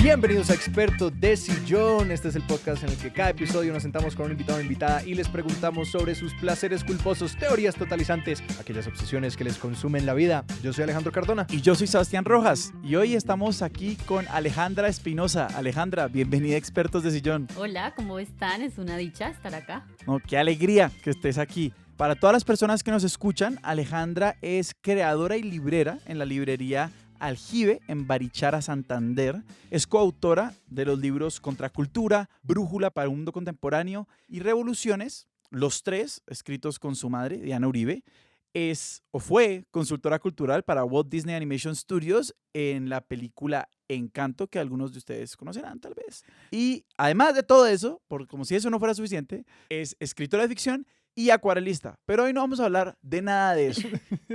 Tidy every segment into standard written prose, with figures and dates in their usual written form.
Bienvenidos a Experto de Sillón. Este es el podcast en el que cada episodio nos sentamos con un invitado o invitada y les preguntamos sobre sus placeres culposos, teorías totalizantes, aquellas obsesiones que les consumen la vida. Yo soy Alejandro Cardona. Y yo soy Sebastián Rojas. Y hoy estamos aquí con Alejandra Espinosa. Alejandra, bienvenida a Expertos de Sillón. Hola, ¿cómo están? Es una dicha estar acá. No, qué alegría que estés aquí. Para todas las personas que nos escuchan, Alejandra es creadora y librera en la librería Aljibe en Barichara, Santander. Es coautora de los libros Contracultura, Brújula para un Mundo Contemporáneo y Revoluciones, los tres escritos con su madre, Diana Uribe. Es o fue consultora cultural para Walt Disney Animation Studios en la película Encanto, que algunos de ustedes conocerán tal vez. Y además de todo eso, como si eso no fuera suficiente, es escritora de ficción y acuarelista. Pero hoy no vamos a hablar de nada de eso.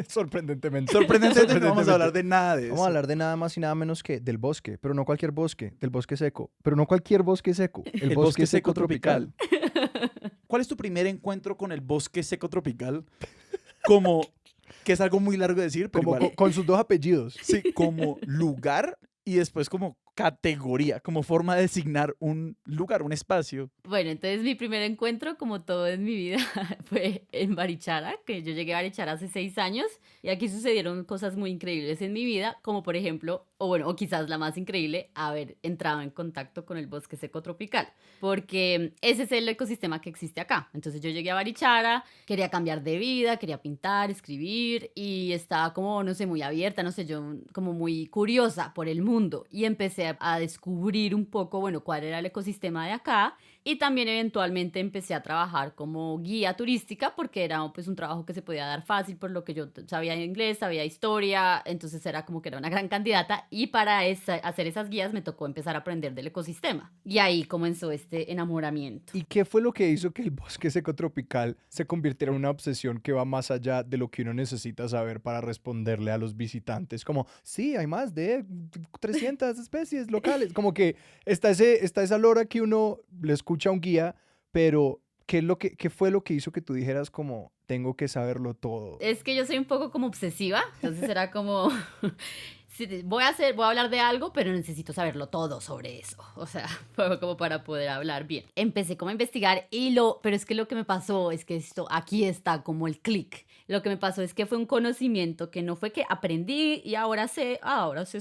Sorprendentemente. Sorprendentemente no vamos a hablar de nada de eso. Vamos a hablar de nada más y nada menos que del bosque, pero no cualquier bosque, del bosque seco, pero no cualquier bosque seco, el bosque seco tropical. ¿Cuál es tu primer encuentro con el bosque seco tropical? Como, que es algo muy largo de decir, pero Como igual. con sus dos apellidos. Sí, como lugar y después como categoría, como forma de designar un lugar, un espacio. Bueno, entonces mi primer encuentro, como todo en mi vida, fue en Barichara, que yo llegué a Barichara hace 6 años y aquí sucedieron cosas muy increíbles en mi vida, como por ejemplo, o quizás la más increíble, haber entrado en contacto con el bosque seco tropical, porque ese es el ecosistema que existe acá. Entonces yo llegué a Barichara, quería cambiar de vida, quería pintar, escribir y estaba como, no sé, muy abierta, no sé, yo como muy curiosa por el mundo y empecé a descubrir un poco, bueno, cuál era el ecosistema de acá y también eventualmente empecé a trabajar como guía turística porque era pues un trabajo que se podía dar fácil por lo que yo sabía inglés, sabía historia, entonces era como que era una gran candidata y para hacer esas guías me tocó empezar a aprender del ecosistema y ahí comenzó este enamoramiento. ¿Y qué fue lo que hizo que el bosque seco tropical se convirtiera en una obsesión que va más allá de lo que uno necesita saber para responderle a los visitantes? Como, sí, hay más de 300 especies locales. Como que está esa lora que uno le escucha a un guía, pero ¿qué fue lo que hizo que tú dijeras como, tengo que saberlo todo? Es que yo soy un poco como obsesiva, entonces era como... Sí, voy a hablar de algo, pero necesito saberlo todo sobre eso. O sea, fue como para poder hablar bien. Empecé como a investigar pero es que lo que me pasó es que aquí está como el clic. Lo que me pasó es que fue un conocimiento que no fue que aprendí y ahora sé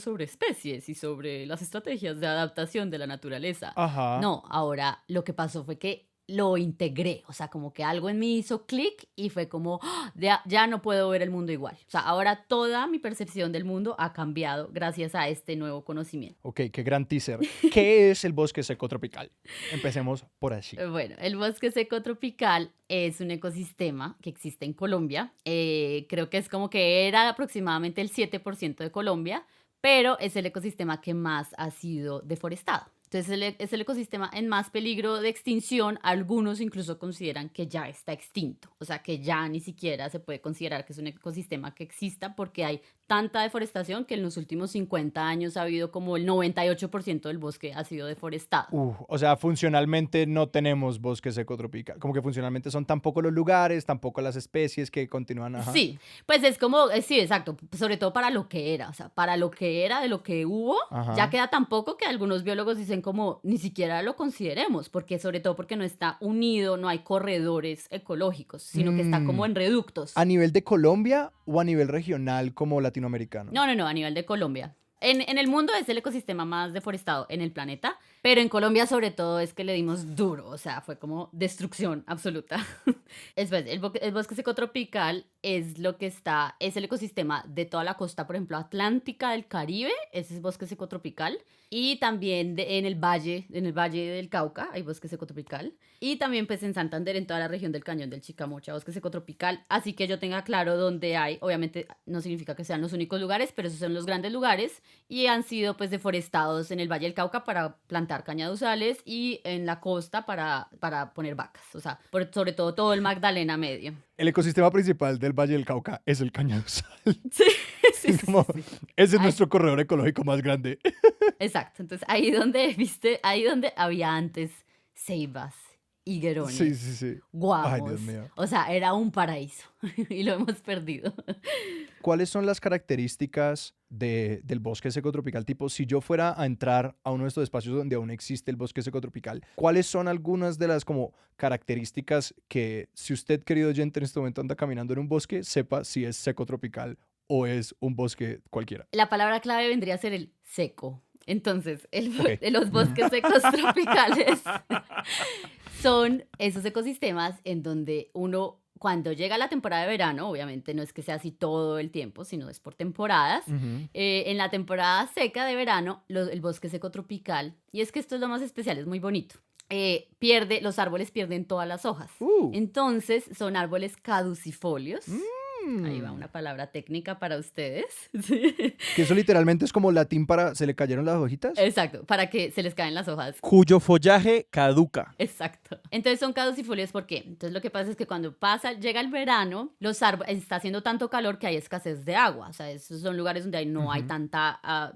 sobre especies y sobre las estrategias de adaptación de la naturaleza. Ajá. No, ahora lo que pasó fue que lo integré, o sea, como que algo en mí hizo clic y fue como, ya no puedo ver el mundo igual. O sea, ahora toda mi percepción del mundo ha cambiado gracias a este nuevo conocimiento. Ok, qué gran teaser. ¿Qué es el bosque seco tropical? Empecemos por allí. Bueno, el bosque seco tropical es un ecosistema que existe en Colombia. Creo que es como que era aproximadamente el 7% de Colombia, pero es el ecosistema que más ha sido deforestado. Entonces es el ecosistema en más peligro de extinción. Algunos incluso consideran que ya está extinto. O sea, que ya ni siquiera se puede considerar que es un ecosistema que exista porque hay tanta deforestación que en los últimos 50 años ha habido como el 98% del bosque ha sido deforestado. O sea, funcionalmente no tenemos bosque seco tropical. Como que funcionalmente son tampoco los lugares, tampoco las especies que continúan. Ajá. Sí, pues es como, sí, exacto, sobre todo para lo que era, o sea, para lo que era, de lo que hubo, Ajá. ya queda tan poco que algunos biólogos dicen como ni siquiera lo consideremos, porque sobre todo porque no está unido, no hay corredores ecológicos, sino que está como en reductos. ¿A nivel de Colombia o a nivel regional como latinoamericano? No, a nivel de Colombia. En el mundo es el ecosistema más deforestado en el planeta, pero en Colombia sobre todo es que le dimos duro, o sea, fue como destrucción absoluta. El bosque seco tropical es el ecosistema de toda la costa, por ejemplo, atlántica del Caribe, ese es bosque seco tropical, y también en el valle del Cauca hay bosque seco tropical, y también pues en Santander, en toda la región del Cañón del Chicamocha, bosque seco tropical, así que yo tenga claro dónde hay, obviamente no significa que sean los únicos lugares, pero esos son los grandes lugares, y han sido pues deforestados en el Valle del Cauca para plantar cañaduzales y en la costa para poner vacas, o sea, sobre todo el Magdalena Medio. El ecosistema principal del Valle del Cauca es el cañaduzal. Sí. Ese es nuestro corredor ecológico más grande. Exacto, entonces ahí donde había antes ceibas higuerones, Sí, sí, sí. Ay, guamos. Dios mío. O sea, era un paraíso y lo hemos perdido. ¿Cuáles son las características del bosque seco tropical? Tipo, si yo fuera a entrar a uno de estos espacios donde aún existe el bosque seco tropical, ¿cuáles son algunas de las como características que si usted, querido oyente, en este momento anda caminando en un bosque, sepa si es seco tropical o es un bosque cualquiera? La palabra clave vendría a ser el seco. Entonces, Ok. los bosques secos tropicales son esos ecosistemas en donde uno, cuando llega la temporada de verano, obviamente no es que sea así todo el tiempo, sino es por temporadas. Ujú. En la temporada seca de verano, el bosque seco tropical, y es que esto es lo más especial, es muy bonito. Los árboles pierden todas las hojas. Entonces son árboles caducifolios. Ahí va Mm. una palabra técnica para ustedes. Sí. Que eso literalmente es como latín para ¿se le cayeron las hojitas? Exacto, para que se les caen las hojas. Cuyo follaje caduca. Exacto. Entonces son caducifolios, ¿por qué? Entonces lo que pasa es que cuando llega el verano, los árboles, está haciendo tanto calor que hay escasez de agua. O sea, esos son lugares donde no hay Ujú. tanta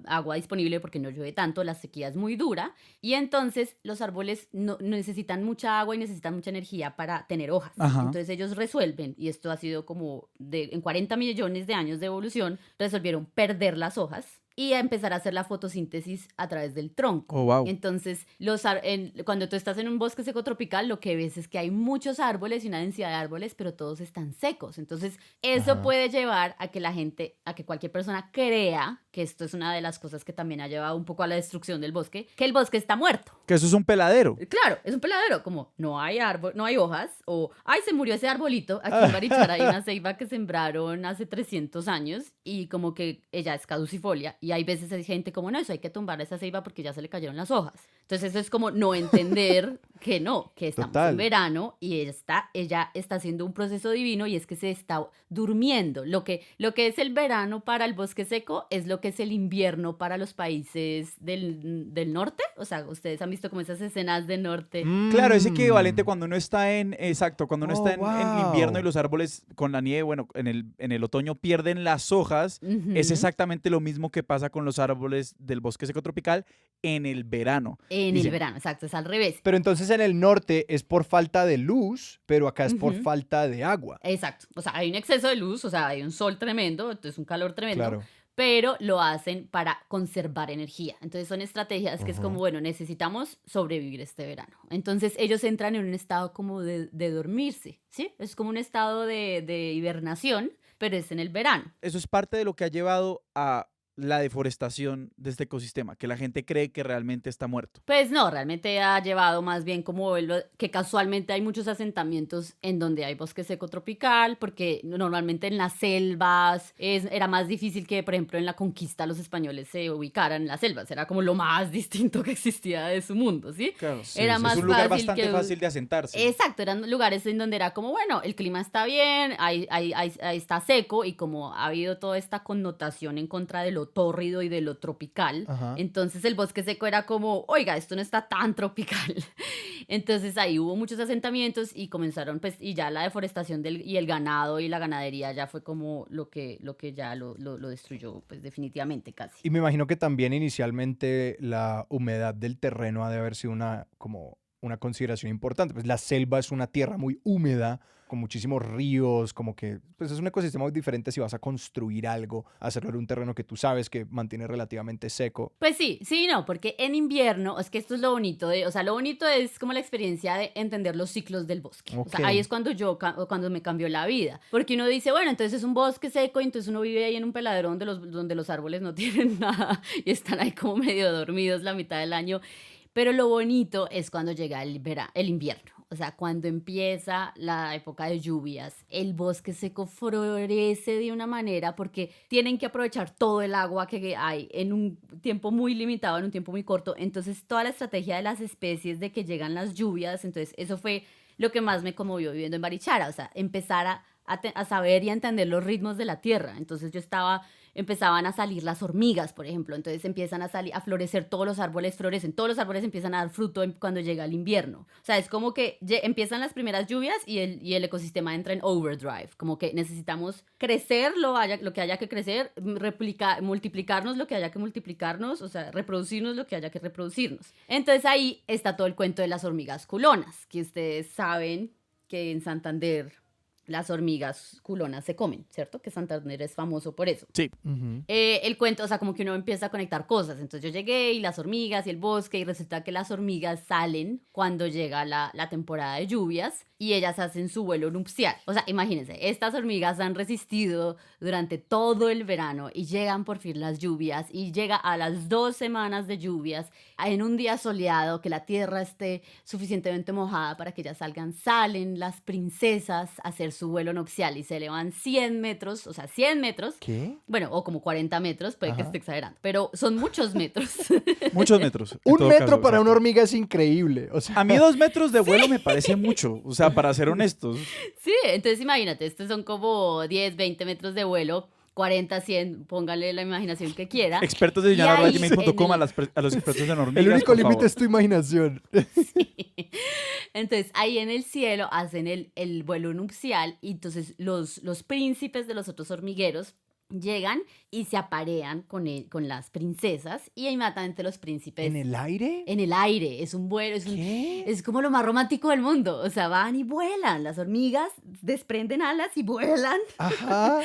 agua disponible porque no llueve tanto, la sequía es muy dura. Y entonces los árboles no necesitan mucha agua y necesitan mucha energía para tener hojas. Ajá. Entonces ellos resuelven, y esto ha sido como en 40 millones de años de evolución, resolvieron perder las hojas y a empezar a hacer la fotosíntesis a través del tronco. Oh, wow. Entonces, cuando tú estás en un bosque seco tropical, lo que ves es que hay muchos árboles y una densidad de árboles, pero todos están secos. Entonces, eso Ajá. puede llevar a que a que cualquier persona crea, que esto es una de las cosas que también ha llevado un poco a la destrucción del bosque, que el bosque está muerto. Que eso es un peladero. Claro, es un peladero, como no hay árbol, no hay hojas, o ay, se murió ese arbolito. Aquí en Barichara hay una ceiba que sembraron hace 300 años y como que ella es caducifolia. Y hay veces hay gente como, no, eso hay que tumbar esa ceiba porque ya se le cayeron las hojas. Entonces eso es como no entender que no, que estamos Total. en verano y ella está haciendo un proceso divino y es que se está durmiendo. Lo que es el verano para el bosque seco es lo que es el invierno para los países del norte. O sea, ustedes han visto como esas escenas del norte. Claro, es equivalente Mm. cuando uno está cuando uno Oh, está en invierno y wow. los árboles con la nieve, bueno, en el otoño pierden las hojas. Es Ujú. exactamente lo mismo que pasa con los árboles del bosque seco tropical en el verano. En el Dicen, verano, exacto, es al revés. Pero entonces en el norte es por falta de luz, pero acá es por Ujú. falta de agua. Exacto, o sea, hay un exceso de luz, o sea, hay un sol tremendo, entonces un calor tremendo, Claro. pero lo hacen para conservar energía. Entonces son estrategias que es como, Ujú. bueno, necesitamos sobrevivir este verano. Entonces ellos entran en un estado como de dormirse, ¿sí? Es como un estado de hibernación, pero es en el verano. eso es parte de lo que ha llevado a la deforestación de este ecosistema, que la gente cree que realmente está muerto. Pues no, realmente ha llevado más bien como que casualmente hay muchos asentamientos en donde hay bosque seco tropical, porque normalmente en las selvas era más difícil que, por ejemplo, en la conquista los españoles se ubicaran en las selvas. Era como lo más distinto que existía de su mundo, ¿sí? Claro, Era más es un lugar fácil bastante que- fácil de asentarse. Exacto, eran lugares en donde era como, bueno, el clima está bien, ahí está seco y como ha habido toda esta connotación en contra de lo tórrido y de lo tropical, Ajá. entonces el bosque seco era como, oiga, esto no está tan tropical. Entonces ahí hubo muchos asentamientos y comenzaron, pues, y ya la deforestación y el ganado y la ganadería ya fue como lo que ya lo destruyó, pues definitivamente casi. Y me imagino que también inicialmente la humedad del terreno ha de haber sido como una consideración importante. Pues la selva es una tierra muy húmeda, con muchísimos ríos, como que pues es un ecosistema muy diferente si vas a construir algo, hacerlo en un terreno que tú sabes que mantiene relativamente seco. Pues sí, no, porque en invierno, es que esto es lo bonito o sea, lo bonito es como la experiencia de entender los ciclos del bosque. O sea, Ok. ahí es cuando cuando me cambió la vida. Porque uno dice, bueno, entonces es un bosque seco y entonces uno vive ahí en un peladero donde los árboles no tienen nada y están ahí como medio dormidos la mitad del año. Pero lo bonito es cuando llega el invierno. O sea, cuando empieza la época de lluvias, el bosque seco florece de una manera porque tienen que aprovechar todo el agua que hay en un tiempo muy limitado, en un tiempo muy corto. Entonces, toda la estrategia de las especies de que llegan las lluvias, entonces eso fue lo que más me conmovió viviendo en Barichara. O sea, empezar a saber y a entender los ritmos de la tierra. Entonces yo estaba empezaban a salir las hormigas, por ejemplo. Entonces empiezan a florecer, todos los árboles florecen, todos los árboles empiezan a dar fruto cuando llega el invierno. O sea, es como que empiezan las primeras lluvias y el ecosistema entra en overdrive. Como que necesitamos crecer lo que haya que crecer, multiplicarnos lo que haya que multiplicarnos, o sea, reproducirnos lo que haya que reproducirnos. Entonces ahí está todo el cuento de las hormigas culonas, que ustedes saben que en Santander las hormigas culonas se comen, ¿cierto? Que Santander es famoso por eso. Sí. El cuento, o sea, como que uno empieza a conectar cosas. Entonces yo llegué y las hormigas y el bosque, y resulta que las hormigas salen cuando llega la temporada de lluvias y ellas hacen su vuelo nupcial. O sea, imagínense, estas hormigas han resistido durante todo el verano y llegan por fin las lluvias y llega a las 2 semanas de lluvias en un día soleado, que la tierra esté suficientemente mojada para que ellas salgan. Salen las princesas a hacer su vuelo nupcial y se elevan 100 metros, o sea, 100 metros. ¿Qué? Bueno, o como 40 metros, puede que Ajá. esté exagerando, pero son muchos metros. Muchos metros. en Un todo metro caso, para una exacto. hormiga es increíble. O sea, A mí 2 metros de vuelo me parece mucho. O sea, para ser honestos. Sí, entonces imagínate, estos son como 10, 20 metros de vuelo, 40, 100, póngale la imaginación que quiera. Expertos de Y ahí, gmail.com en a los expertos en hormigas, el único por límite favor. es tu imaginación. Entonces ahí en el cielo hacen el vuelo nupcial y entonces los príncipes de los otros hormigueros llegan y se aparean con las princesas y inmediatamente los príncipes ¿En el aire? en el aire. Es un vuelo, ¿Qué? es como lo más romántico del mundo. O sea, van y vuelan. Las hormigas desprenden alas y vuelan Ajá.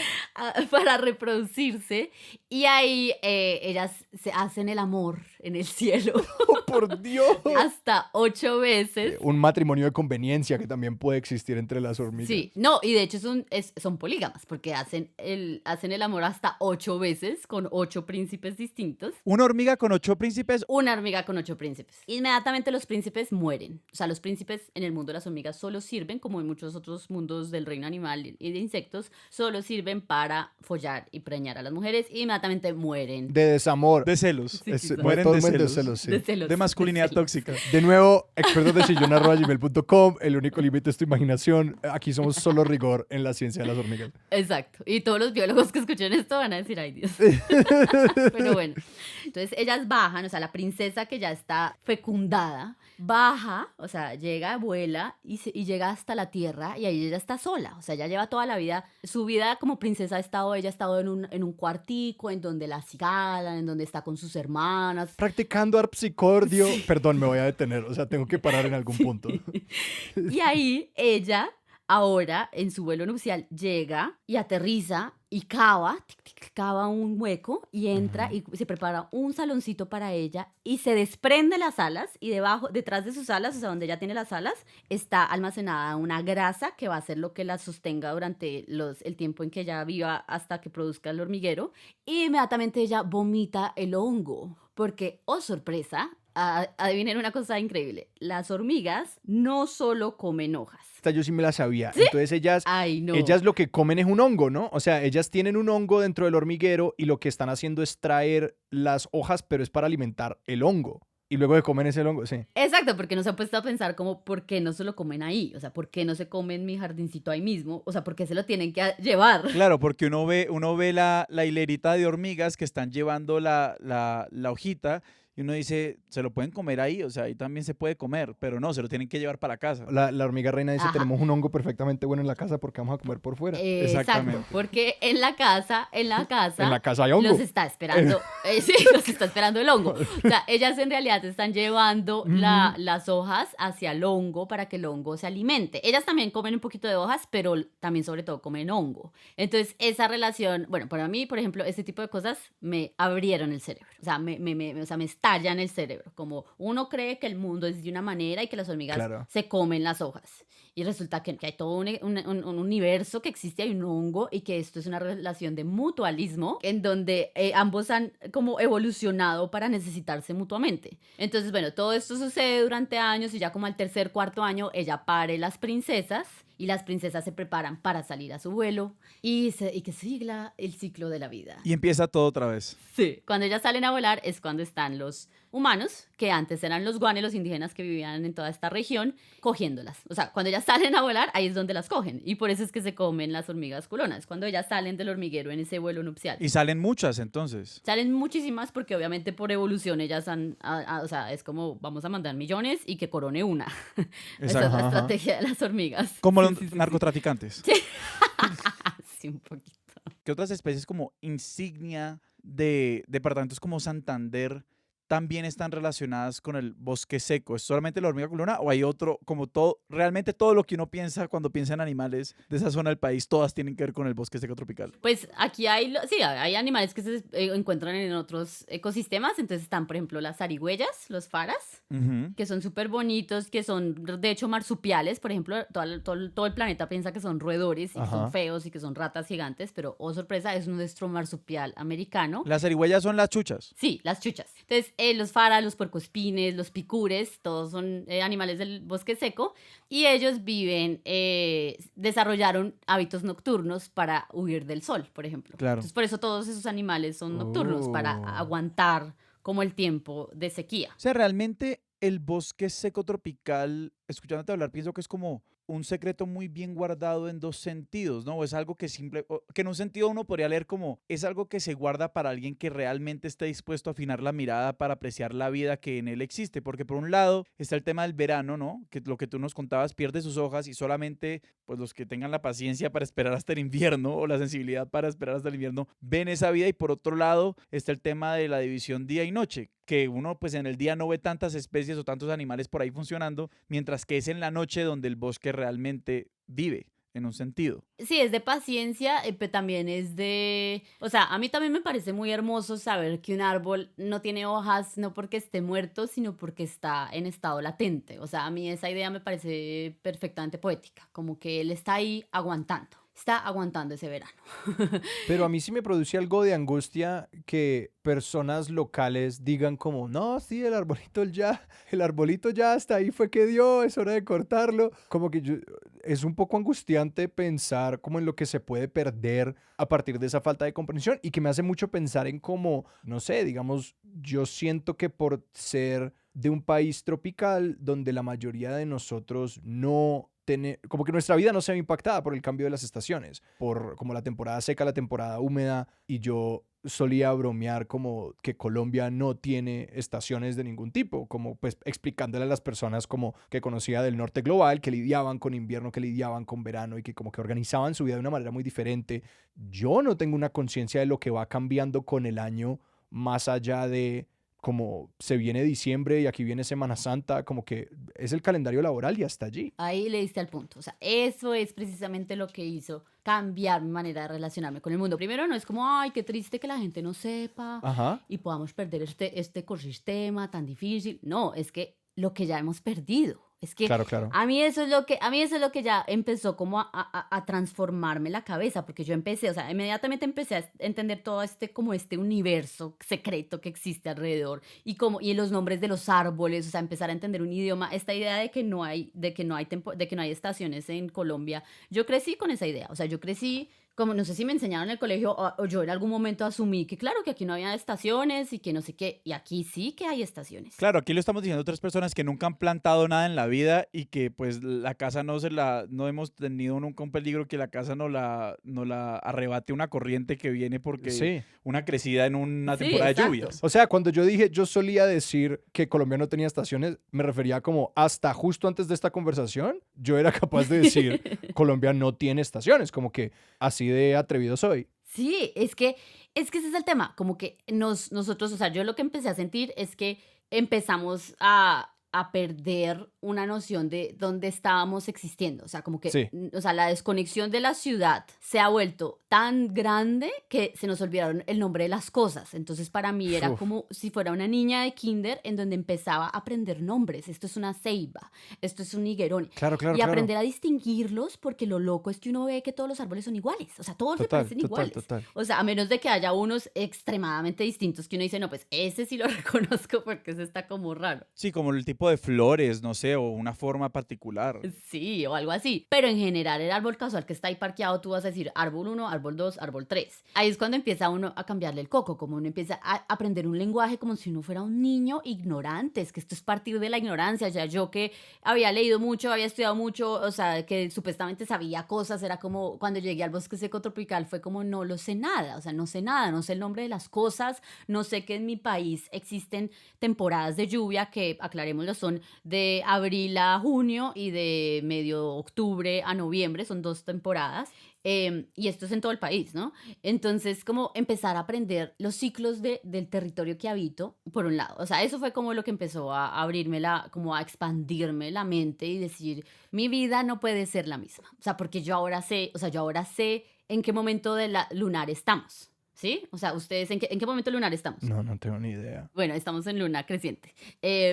para reproducirse. Y ahí ellas se hacen el amor en el cielo Oh, por Dios. hasta 8 veces. Un matrimonio de conveniencia que también puede existir entre las hormigas. Sí, no, y de hecho son polígamas porque hacen el amor hasta 8 veces con 8 príncipes distintos. Una hormiga con 8 príncipes. Una hormiga con 8 príncipes. Inmediatamente los príncipes mueren. O sea, los príncipes en el mundo de las hormigas solo sirven, como en muchos otros mundos del reino animal y de insectos, solo sirven para follar y preñar a las mujeres y inmediatamente mueren. De desamor. De celos. Sí, quizás. Mueren de Totalmente celos. sí. De celos. De masculinidad de celos. tóxica. De nuevo, expertosdesillon@gmail.com. El único límite es tu imaginación. Aquí somos solo rigor en la ciencia de las hormigas. Exacto. Y todos los biólogos que escuchen esto van a decir, ay Dios. Pero bueno, entonces ellas bajan, o sea, la princesa que ya está fecundada, baja, o sea, llega, vuela y llega hasta la tierra y ahí ella está sola. O sea, ella lleva toda la vida, su vida como princesa ella ha estado en un cuartico en donde la acicalan, en donde está con sus hermanas. Practicando arpsicordio. Perdón, me voy a detener. O sea, tengo que parar en algún punto. Y ahí ella, ahora, en su vuelo nupcial, llega y aterriza y cava un hueco y entra y se prepara un saloncito para ella y se desprende las alas y detrás de sus alas, o sea, donde ella tiene las alas, está almacenada una grasa que va a ser lo que la sostenga durante el tiempo en que ella viva hasta que produzca el hormiguero. Y inmediatamente ella vomita el hongo porque, oh sorpresa, adivinen una cosa increíble, las hormigas no solo comen hojas. Esta yo sí me la sabía. Entonces Ay, no. ellas lo que comen es un hongo, ¿no? O sea, ellas tienen un hongo dentro del hormiguero y lo que están haciendo es traer las hojas, pero es para alimentar el hongo. Y luego de comen ese hongo, sí. Exacto, porque no se ha puesto a pensar como, ¿por qué no se lo comen ahí? O sea, ¿por qué no se comen mi jardincito ahí mismo? O sea, ¿por qué se lo tienen que llevar? Claro, porque uno ve la hilerita de hormigas que están llevando la hojita y uno dice, se lo pueden comer ahí, o sea, ahí también se puede comer, pero no, se lo tienen que llevar para casa. La hormiga reina dice, Ajá. tenemos un hongo perfectamente bueno en la casa porque vamos a comer por fuera. Exactamente. Exacto, porque en la casa En la casa hay hongo. los está esperando, sí, los está esperando el hongo. O sea, ellas en realidad están llevando las hojas hacia el hongo para que el hongo se alimente. Ellas también comen un poquito de hojas, pero también sobre todo comen hongo. Entonces, esa relación, bueno, para mí, por ejemplo, este tipo de cosas me abrieron el cerebro. O sea, me estallan el cerebro. Como uno cree que el mundo es de una manera y que las hormigas Claro. se comen las hojas. Y resulta que hay todo un universo que existe, hay un hongo y que esto es una relación de mutualismo en donde ambos han como evolucionado para necesitarse mutuamente. Entonces, bueno, todo esto sucede durante años y ya como al tercer, cuarto año ella pare las princesas y las princesas se preparan para salir a su vuelo y que siga el ciclo de la vida. Y empieza todo otra vez. Sí, cuando ellas salen a volar es cuando están humanos, que antes eran los guane, los indígenas que vivían en toda esta región, cogiéndolas. O sea, cuando ellas salen a volar, ahí es donde las cogen. Y por eso es que se comen las hormigas culonas, cuando ellas salen del hormiguero en ese vuelo nupcial. Y salen muchas entonces. Salen muchísimas porque obviamente por evolución ellas o sea, es como vamos a mandar millones y que corone una. Esa es la estrategia de las hormigas. Como los narcotraficantes. Sí, un poquito. ¿Qué otras especies como insignia de departamentos como Santander también están relacionadas con el bosque seco? ¿Es solamente la hormiga culona o hay otro, como todo, realmente todo lo que uno piensa cuando piensa en animales de esa zona del país, todas tienen que ver con el bosque seco tropical? Pues aquí sí, hay animales que se encuentran en otros ecosistemas, entonces están, por ejemplo, las zarigüeyas, los faras, que son súper bonitos, que son, de hecho, marsupiales. Por ejemplo, todo el planeta piensa que son roedores y que son feos y que son ratas gigantes, pero, oh sorpresa, es nuestro marsupial americano. ¿Las zarigüeyas son las chuchas? Sí, las chuchas. Entonces, los faras, los puercoespines, los picures, todos son animales del bosque seco y ellos desarrollaron hábitos nocturnos para huir del sol, por ejemplo. Claro. Entonces, por eso todos esos animales son nocturnos, para aguantar como el tiempo de sequía. O sea, realmente el bosque seco tropical, escuchándote hablar, pienso que es como un secreto muy bien guardado en dos sentidos, ¿no? O es algo que que en un sentido uno podría leer como es algo que se guarda para alguien que realmente esté dispuesto a afinar la mirada para apreciar la vida que en él existe, porque por un lado está el tema del verano, ¿no? Que lo que tú nos contabas pierde sus hojas y solamente pues los que tengan la paciencia para esperar hasta el invierno o la sensibilidad para esperar hasta el invierno ven esa vida, y por otro lado está el tema de la división día y noche, que uno pues en el día no ve tantas especies o tantos animales por ahí funcionando, mientras que es en la noche donde el bosque realmente vive, en un sentido. Sí, es de paciencia, pero también es de... O sea, a mí también me parece muy hermoso saber que un árbol no tiene hojas no porque esté muerto, sino porque está en estado latente. O sea, a mí esa idea me parece perfectamente poética, como que él está ahí aguantando. Está aguantando ese verano. Pero a mí sí me produce algo de angustia que personas locales digan como, no, sí, el arbolito ya hasta ahí fue que dio, es hora de cortarlo. Como que es un poco angustiante pensar como en lo que se puede perder a partir de esa falta de comprensión, y que me hace mucho pensar en cómo, no sé, digamos, yo siento que por ser de un país tropical donde la mayoría de nosotros como que nuestra vida no se ve impactada por el cambio de las estaciones, por como la temporada seca, la temporada húmeda, y yo solía bromear como que Colombia no tiene estaciones de ningún tipo, como pues explicándole a las personas como que conocía del norte global, que lidiaban con invierno, que lidiaban con verano y que como que organizaban su vida de una manera muy diferente. Yo no tengo una conciencia de lo que va cambiando con el año, más allá de como se viene diciembre y aquí viene Semana Santa, como que es el calendario laboral y hasta allí. Ahí le diste al punto. O sea, eso es precisamente lo que hizo cambiar mi manera de relacionarme con el mundo. Primero, no es como, ay, qué triste que la gente no sepa y podamos perder este ecosistema tan difícil. No, es que lo que ya hemos perdido. Es que claro. a mí eso es lo que ya empezó como a transformarme la cabeza, porque yo empecé, o sea, inmediatamente empecé a entender todo este universo secreto que existe alrededor y los nombres de los árboles, o sea, empezar a entender un idioma, esta idea de que no hay estaciones en Colombia. Yo crecí con esa idea, o sea, yo crecí como no sé si me enseñaron en el colegio o yo en algún momento asumí que claro, que aquí no había estaciones y que no sé qué, y aquí sí que hay estaciones. Claro, aquí lo estamos diciendo otras personas que nunca han plantado nada en la vida y que pues la casa no hemos tenido nunca un peligro que la casa no la arrebate una corriente que viene porque una crecida en una temporada de lluvias. O sea, cuando yo solía decir que Colombia no tenía estaciones, me refería como hasta justo antes de esta conversación, yo era capaz de decir Colombia no tiene estaciones, como que así de atrevido soy. Sí, es que ese es el tema, como que nosotros, o sea, yo lo que empecé a sentir es que empezamos a perder una noción de dónde estábamos existiendo, o sea, como que, o sea, la desconexión de la ciudad se ha vuelto tan grande que se nos olvidaron el nombre de las cosas. Entonces para mí era como si fuera una niña de kinder en donde empezaba a aprender nombres. Esto es una ceiba, esto es un higuerón. Claro, y aprender a distinguirlos, porque lo loco es que uno ve que todos los árboles son iguales, o sea, todos se parecen iguales. O sea, a menos de que haya unos extremadamente distintos que uno dice, no, pues ese sí lo reconozco porque ese está como raro. Sí, como el tipo de flores, no sé, sé, o una forma particular. Sí, o algo así. Pero en general, el árbol casual que está ahí parqueado, tú vas a decir árbol 1, árbol 2, árbol 3. Ahí es cuando empieza uno a cambiarle el coco, como uno empieza a aprender un lenguaje como si uno fuera un niño ignorante. Es que esto es partir de la ignorancia. O sea, yo que había leído mucho, había estudiado mucho, o sea, que supuestamente sabía cosas, era como cuando llegué al bosque seco tropical, fue como no lo sé nada. O sea, no sé nada, no sé el nombre de las cosas, no sé que en mi país existen temporadas de lluvia que, aclarémoslo, son de abril a junio y de medio octubre a noviembre, son 2 temporadas. Y esto es en todo el país, ¿no? Entonces, como empezar a aprender los ciclos del territorio que habito, por un lado. O sea, eso fue como lo que empezó a abrirme como a expandirme la mente y decir, mi vida no puede ser la misma. O sea, porque yo ahora sé en qué momento de la lunar estamos. ¿Sí? O sea, ¿ustedes en qué momento lunar estamos? No tengo ni idea. Bueno, estamos en luna creciente.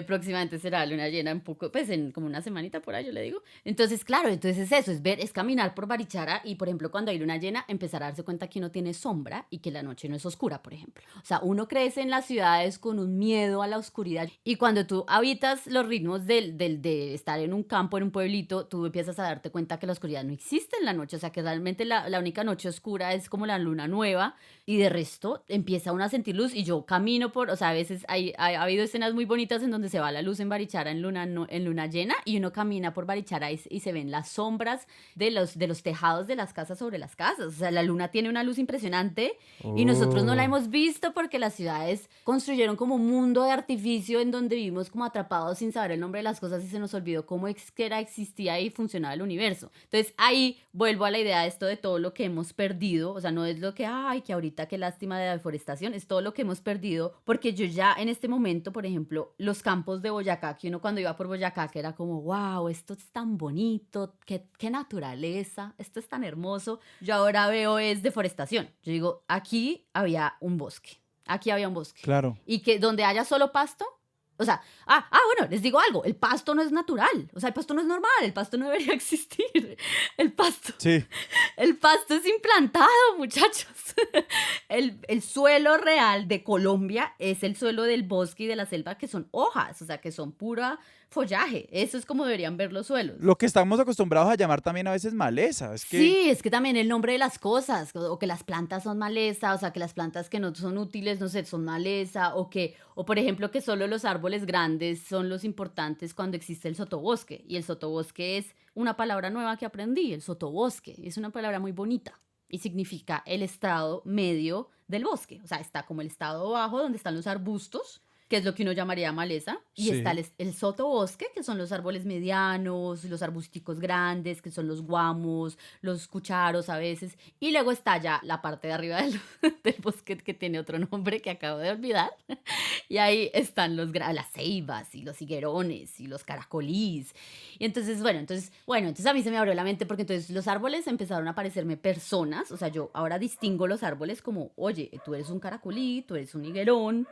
Próximamente será luna llena un poco, pues en como una semanita por ahí, yo le digo. Entonces, claro, entonces es eso, es caminar por Barichara y, por ejemplo, cuando hay luna llena, empezar a darse cuenta que uno tiene sombra y que la noche no es oscura, por ejemplo. O sea, uno crece en las ciudades con un miedo a la oscuridad y cuando tú habitas los ritmos de estar en un campo, en un pueblito, tú empiezas a darte cuenta que la oscuridad no existe en la noche. O sea, que realmente la única noche oscura es como la luna nueva. Y de resto empieza uno a sentir luz y yo camino o sea, a veces ha habido escenas muy bonitas en donde se va la luz en Barichara en luna llena y uno camina por Barichara y se ven las sombras de los tejados de las casas sobre las casas. O sea, la luna tiene una luz impresionante y nosotros no la hemos visto porque las ciudades construyeron como un mundo de artificio en donde vivimos como atrapados sin saber el nombre de las cosas y se nos olvidó cómo existía y funcionaba el universo. Entonces ahí vuelvo a la idea de esto de todo lo que hemos perdido. O sea, no es lo que, ay, que ahorita qué lástima de la deforestación, es todo lo que hemos perdido, porque yo ya en este momento, por ejemplo, los campos de Boyacá, que uno cuando iba por Boyacá, que era como, wow, esto es tan bonito, qué naturaleza, esto es tan hermoso, yo ahora veo es deforestación. Yo digo, aquí había un bosque, Claro. y que donde haya solo pasto, o sea, bueno, les digo algo, el pasto no es natural, o sea, el pasto no es normal, el pasto no debería existir, el pasto, Sí. el pasto es implantado, muchachos. El suelo real de Colombia es el suelo del bosque y de la selva, que son hojas, o sea, que son pura follaje. Eso es como deberían ver los suelos. Lo que estamos acostumbrados a llamar también a veces maleza. Es que Sí, es que también el nombre de las cosas, o que las plantas son maleza, o sea, que las plantas que no son útiles, no sé, son maleza, o por ejemplo, que solo los árboles grandes son los importantes cuando existe el sotobosque. Y el sotobosque es una palabra nueva que aprendí, el sotobosque. Es una palabra muy bonita y significa el estado medio del bosque. O sea, está como el estado bajo donde están los arbustos, que es lo que uno llamaría maleza, y Sí. está el sotobosque, que son los árboles medianos, los arbusticos grandes, que son los guamos, los cucharos a veces, y luego está ya la parte de arriba del bosque que tiene otro nombre que acabo de olvidar, y ahí están las ceibas y los higuerones y los caracolís, y entonces, entonces a mí se me abrió la mente porque entonces los árboles empezaron a parecerme personas, o sea, yo ahora distingo los árboles como, oye, tú eres un caracolí, tú eres un higuerón,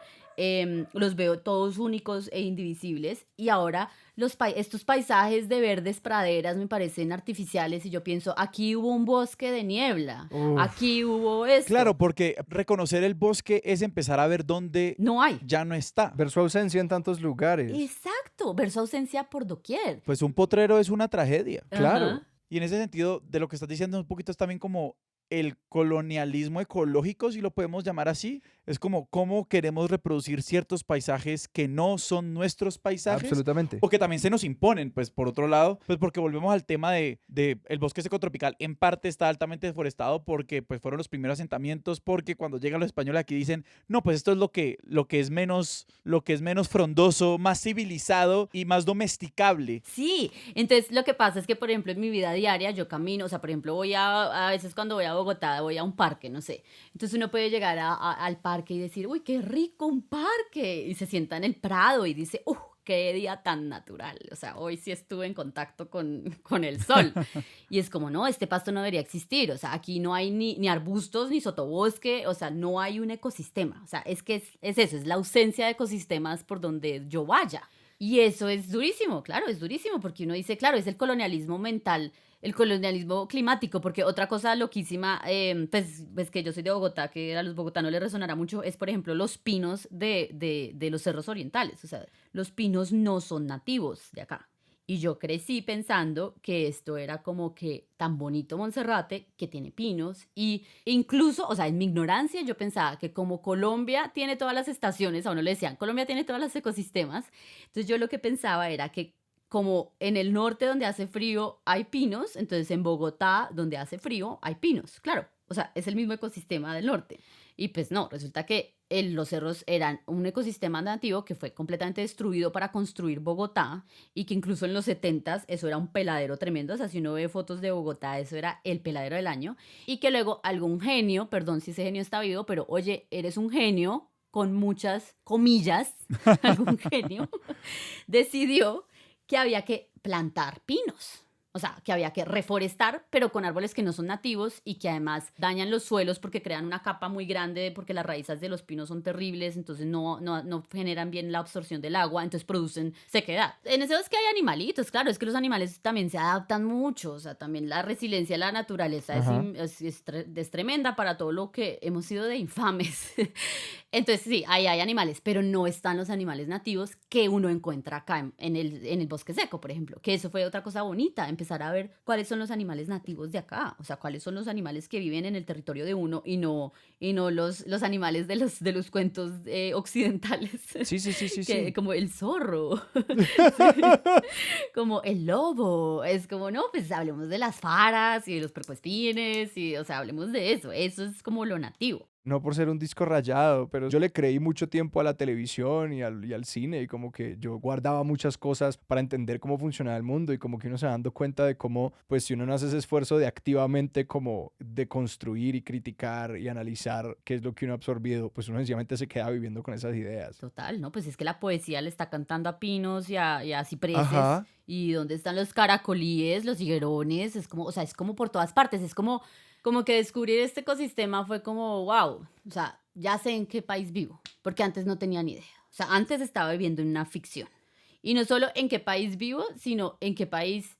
los veo todos únicos e indivisibles y ahora estos paisajes de verdes praderas me parecen artificiales y yo pienso, aquí hubo un bosque de niebla, Uf. aquí hubo esto. Claro, porque reconocer el bosque es empezar a ver dónde No hay. ya no está. Ver su ausencia en tantos lugares. Exacto, ver su ausencia por doquier. Pues un potrero es una tragedia. Claro. Ajá. Y en ese sentido, de lo que estás diciendo un poquito es también como el colonialismo ecológico, si lo podemos llamar así. Es como cómo queremos reproducir ciertos paisajes que no son nuestros paisajes. Absolutamente. O que también se nos imponen, pues por otro lado, pues porque volvemos al tema de el bosque seco tropical, en parte está altamente deforestado porque pues fueron los primeros asentamientos, porque cuando llegan los españoles aquí dicen, no, pues esto es lo que es menos frondoso, más civilizado y más domesticable. Sí, entonces lo que pasa es que, por ejemplo, en mi vida diaria yo camino, o sea, por ejemplo, a veces cuando voy a Bogotá, voy a un parque, no sé. Entonces uno puede llegar al parque y decir, uy, qué rico un parque. Y se sienta en el Prado y dice, qué día tan natural. O sea, hoy sí estuve en contacto con el sol. Y es como, no, este pasto no debería existir. O sea, aquí no hay ni arbustos ni sotobosque. O sea, no hay un ecosistema. O sea, es que es eso, es la ausencia de ecosistemas por donde yo vaya. Y eso es durísimo, claro, es durísimo, porque uno dice, claro, es el colonialismo mental, el colonialismo climático, porque otra cosa loquísima, pues que yo soy de Bogotá, que a los bogotanos les resonará mucho, es, por ejemplo, los pinos de los cerros orientales. O sea, los pinos no son nativos de acá. Y yo crecí pensando que esto era como que tan bonito Monserrate, que tiene pinos. Y incluso, o sea, en mi ignorancia yo pensaba que como Colombia tiene todas las estaciones, a uno le decían, Colombia tiene todos los ecosistemas. Entonces yo lo que pensaba era que como en el norte donde hace frío hay pinos, entonces en Bogotá donde hace frío hay pinos. Claro, o sea, es el mismo ecosistema del norte. Y pues no, resulta que los cerros eran un ecosistema nativo que fue completamente destruido para construir Bogotá y que incluso en los 70s eso era un peladero tremendo. O sea, si uno ve fotos de Bogotá, eso era el peladero del año. Y que luego algún genio, perdón si ese genio está vivo, pero oye, eres un genio con muchas comillas, algún genio, decidió que había que plantar pinos. O sea, que había que reforestar, pero con árboles que no son nativos y que además dañan los suelos porque crean una capa muy grande, porque las raíces de los pinos son terribles, entonces no generan bien la absorción del agua, entonces producen sequedad. En eso es que hay animalitos, claro, es que los animales también se adaptan mucho, o sea, también la resiliencia de la naturaleza Ajá. es tremenda para todo lo que hemos sido de infames. Entonces sí, ahí hay animales, pero no están los animales nativos que uno encuentra acá en el bosque seco, por ejemplo, que eso fue otra cosa bonita, empezar a ver cuáles son los animales nativos de acá, o sea, cuáles son los animales que viven en el territorio de uno y no los animales de los cuentos occidentales, Sí, sí, sí, sí, que, sí. como el zorro, sí, como el lobo, es como, no, pues hablemos de las faras y de los puercoespines, y, o sea, hablemos de eso es como lo nativo. No por ser un disco rayado, pero yo le creí mucho tiempo a la televisión y al cine y como que yo guardaba muchas cosas para entender cómo funcionaba el mundo y como que uno se va dando cuenta de cómo, pues si uno no hace ese esfuerzo de activamente como de construir y criticar y analizar qué es lo que uno ha absorbido, pues uno sencillamente se queda viviendo con esas ideas. Total, ¿no? Pues es que la poesía le está cantando a pinos y a cipreses. Ajá. ¿Y dónde están los caracolíes, los higuerones? Es como, o sea, es como por todas partes. Es como que descubrir este ecosistema fue como, wow. O sea, ya sé en qué país vivo, porque antes no tenía ni idea. O sea, antes estaba viviendo en una ficción. Y no solo en qué país vivo, sino en qué país,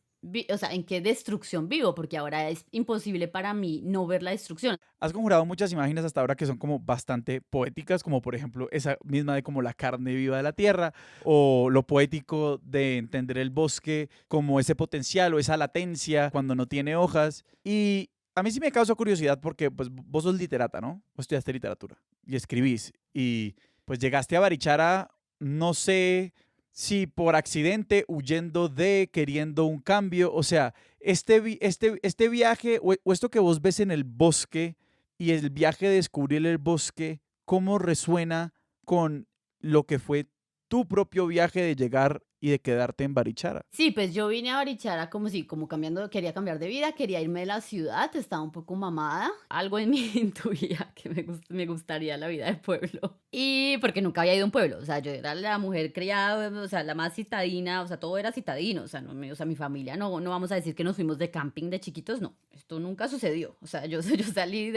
o sea, en qué destrucción vivo, porque ahora es imposible para mí no ver la destrucción. Has conjurado muchas imágenes hasta ahora que son como bastante poéticas, como por ejemplo esa misma de como la carne viva de la tierra, o lo poético de entender el bosque como ese potencial o esa latencia cuando no tiene hojas. Y a mí sí me causa curiosidad porque pues vos sos literata, ¿no? Vos estudiaste literatura y escribís y pues llegaste a Barichara, no sé si por accidente, huyendo de, queriendo un cambio, o sea, este viaje o esto que vos ves en el bosque y el viaje de descubrir el bosque, ¿cómo resuena con lo que fue tu propio viaje de llegar y de quedarte en Barichara? Sí, pues yo vine a Barichara como si, como cambiando, quería cambiar de vida, quería irme de la ciudad, estaba un poco mamada, algo en mí intuía que me gustaría la vida de pueblo. Y porque nunca había ido a un pueblo, o sea, yo era la mujer criada, o sea, la más citadina, o sea, todo era citadino, o sea, o sea, mi familia no vamos a decir que nos fuimos de camping de chiquitos, no, esto nunca sucedió, o sea, yo salí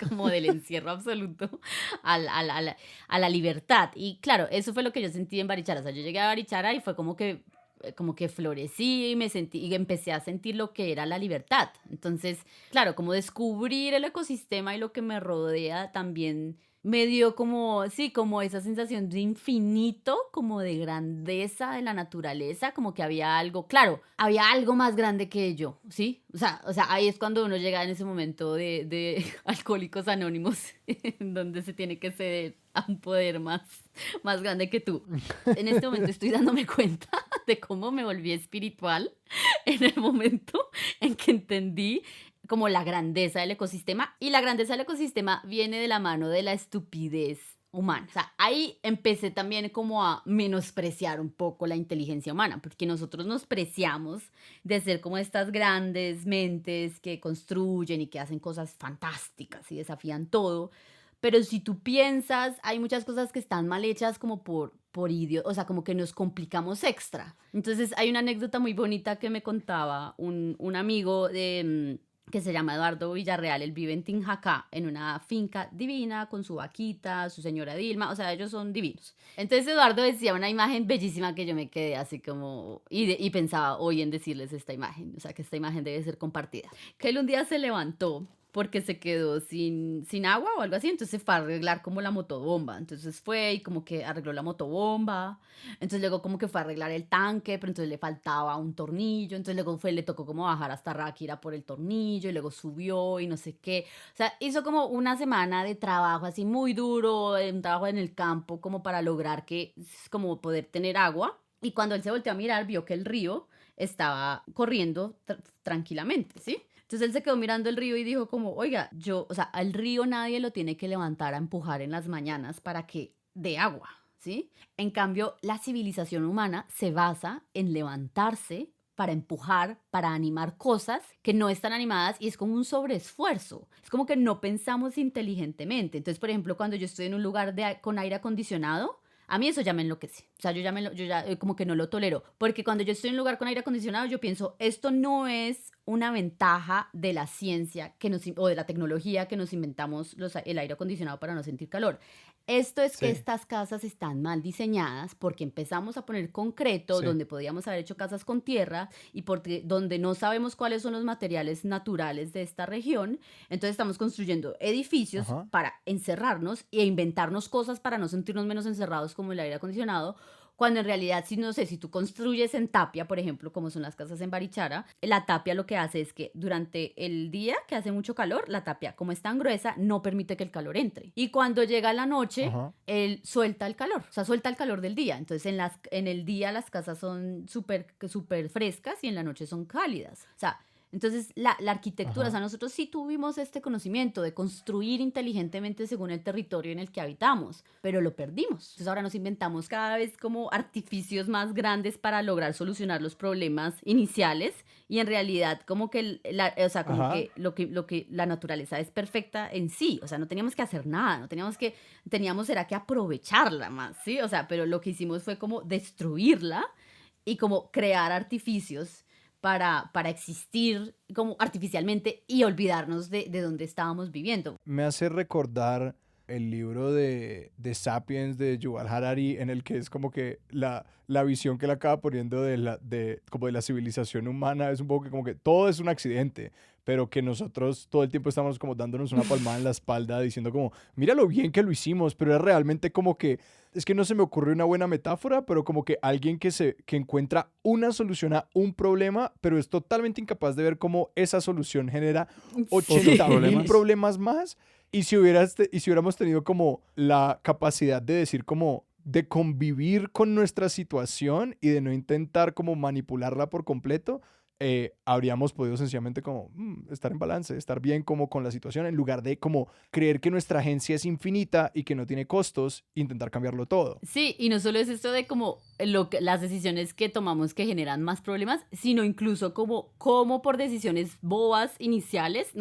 como del encierro absoluto a la libertad. Y claro, eso fue lo que yo sentí en Barichara. O sea, yo llegué a Barichara y fue como que florecí y me sentí y empecé a sentir lo que era la libertad. Entonces, claro, como descubrir el ecosistema y lo que me rodea también me dio como, sí, como esa sensación de infinito, como de grandeza de la naturaleza, como que había algo, claro, había algo más grande que yo, ¿sí? O sea, ahí es cuando uno llega en ese momento de Alcohólicos Anónimos, en donde se tiene que ceder a un poder más grande que tú. En este momento estoy dándome cuenta de cómo me volví espiritual en el momento en que entendí como la grandeza del ecosistema, y la grandeza del ecosistema viene de la mano de la estupidez humana. O sea, ahí empecé también como a menospreciar un poco la inteligencia humana, porque nosotros nos preciamos de ser como estas grandes mentes que construyen y que hacen cosas fantásticas y desafían todo. Pero si tú piensas, hay muchas cosas que están mal hechas como por o sea, como que nos complicamos extra. Entonces, hay una anécdota muy bonita que me contaba un amigo que se llama Eduardo Villarreal. Él vive en Tinjacá, en una finca divina, con su vaquita, su señora Dilma, o sea, ellos son divinos. Entonces Eduardo decía una imagen bellísima que yo me quedé así como, y pensaba hoy en decirles esta imagen, o sea, que esta imagen debe ser compartida. Que él un día se levantó porque se quedó sin agua o algo así, entonces se fue a arreglar como la motobomba, entonces fue y como que arregló la motobomba, entonces luego como que fue a arreglar el tanque, pero entonces le faltaba un tornillo, entonces luego le tocó como bajar hasta Ráquira por el tornillo y luego subió y no sé qué, o sea, hizo como una semana de trabajo así muy duro, un trabajo en el campo como para lograr que, como poder tener agua, y cuando él se volteó a mirar vio que el río estaba corriendo tranquilamente, ¿sí? Entonces él se quedó mirando el río y dijo como, oiga, o sea, al río nadie lo tiene que levantar a empujar en las mañanas para que dé agua, ¿sí? En cambio, la civilización humana se basa en levantarse para empujar, para animar cosas que no están animadas y es como un sobreesfuerzo. Es como que no pensamos inteligentemente. Entonces, por ejemplo, cuando yo estoy en un lugar con aire acondicionado, a mí eso ya me enloquece. O sea, yo ya como que no lo tolero. Porque cuando yo estoy en un lugar con aire acondicionado, yo pienso, esto no es una ventaja de la ciencia o de la tecnología que nos inventamos el aire acondicionado para no sentir calor. Esto es que Sí, estas casas están mal diseñadas porque empezamos a poner concreto sí. donde podíamos haber hecho casas con tierra y donde no sabemos cuáles son los materiales naturales de esta región. Entonces estamos construyendo edificios Ajá. para encerrarnos e inventarnos cosas para no sentirnos menos encerrados como el aire acondicionado, cuando en realidad, si no sé, si tú construyes en tapia, por ejemplo, como son las casas en Barichara, la tapia lo que hace es que durante el día que hace mucho calor, la tapia, como es tan gruesa, no permite que el calor entre. Y cuando llega la noche, Ajá. él suelta el calor, o sea, suelta el calor del día. Entonces, en el día las casas son súper frescas y en la noche son cálidas. O sea, entonces, la arquitectura, o Ajá. sea, nosotros sí tuvimos este conocimiento de construir inteligentemente según el territorio en el que habitamos, pero lo perdimos. Entonces, ahora nos inventamos cada vez como artificios más grandes para lograr solucionar los problemas iniciales y en realidad como que, o sea, como Ajá. que lo que la naturaleza es perfecta en sí, o sea, no teníamos que hacer nada, era que aprovecharla más, ¿sí? O sea, pero lo que hicimos fue como destruirla y como crear artificios para existir como artificialmente y olvidarnos de dónde estábamos viviendo. Me hace recordar el libro de Sapiens de Yuval Harari, en el que es como que la visión que él acaba poniendo como de la civilización humana es un poco que como que todo es un accidente, pero que nosotros todo el tiempo estamos como dándonos una palmada en la espalda diciendo como, mira lo bien que lo hicimos, pero es realmente como que, es que no se me ocurrió una buena metáfora, pero como que alguien que encuentra una solución a un problema, pero es totalmente incapaz de ver cómo esa solución genera Otros 80.000 problemas. problemas más. Y si hubiéramos tenido como la capacidad de decir como de convivir con nuestra situación y de no intentar como manipularla por completo, habríamos podido sencillamente como estar en balance, estar bien como con la situación, en lugar de como creer que nuestra agencia es infinita y que no tiene costos, intentar cambiarlo todo. Sí, y no solo es esto de como las decisiones que tomamos que generan más problemas, sino incluso como por decisiones bobas iniciales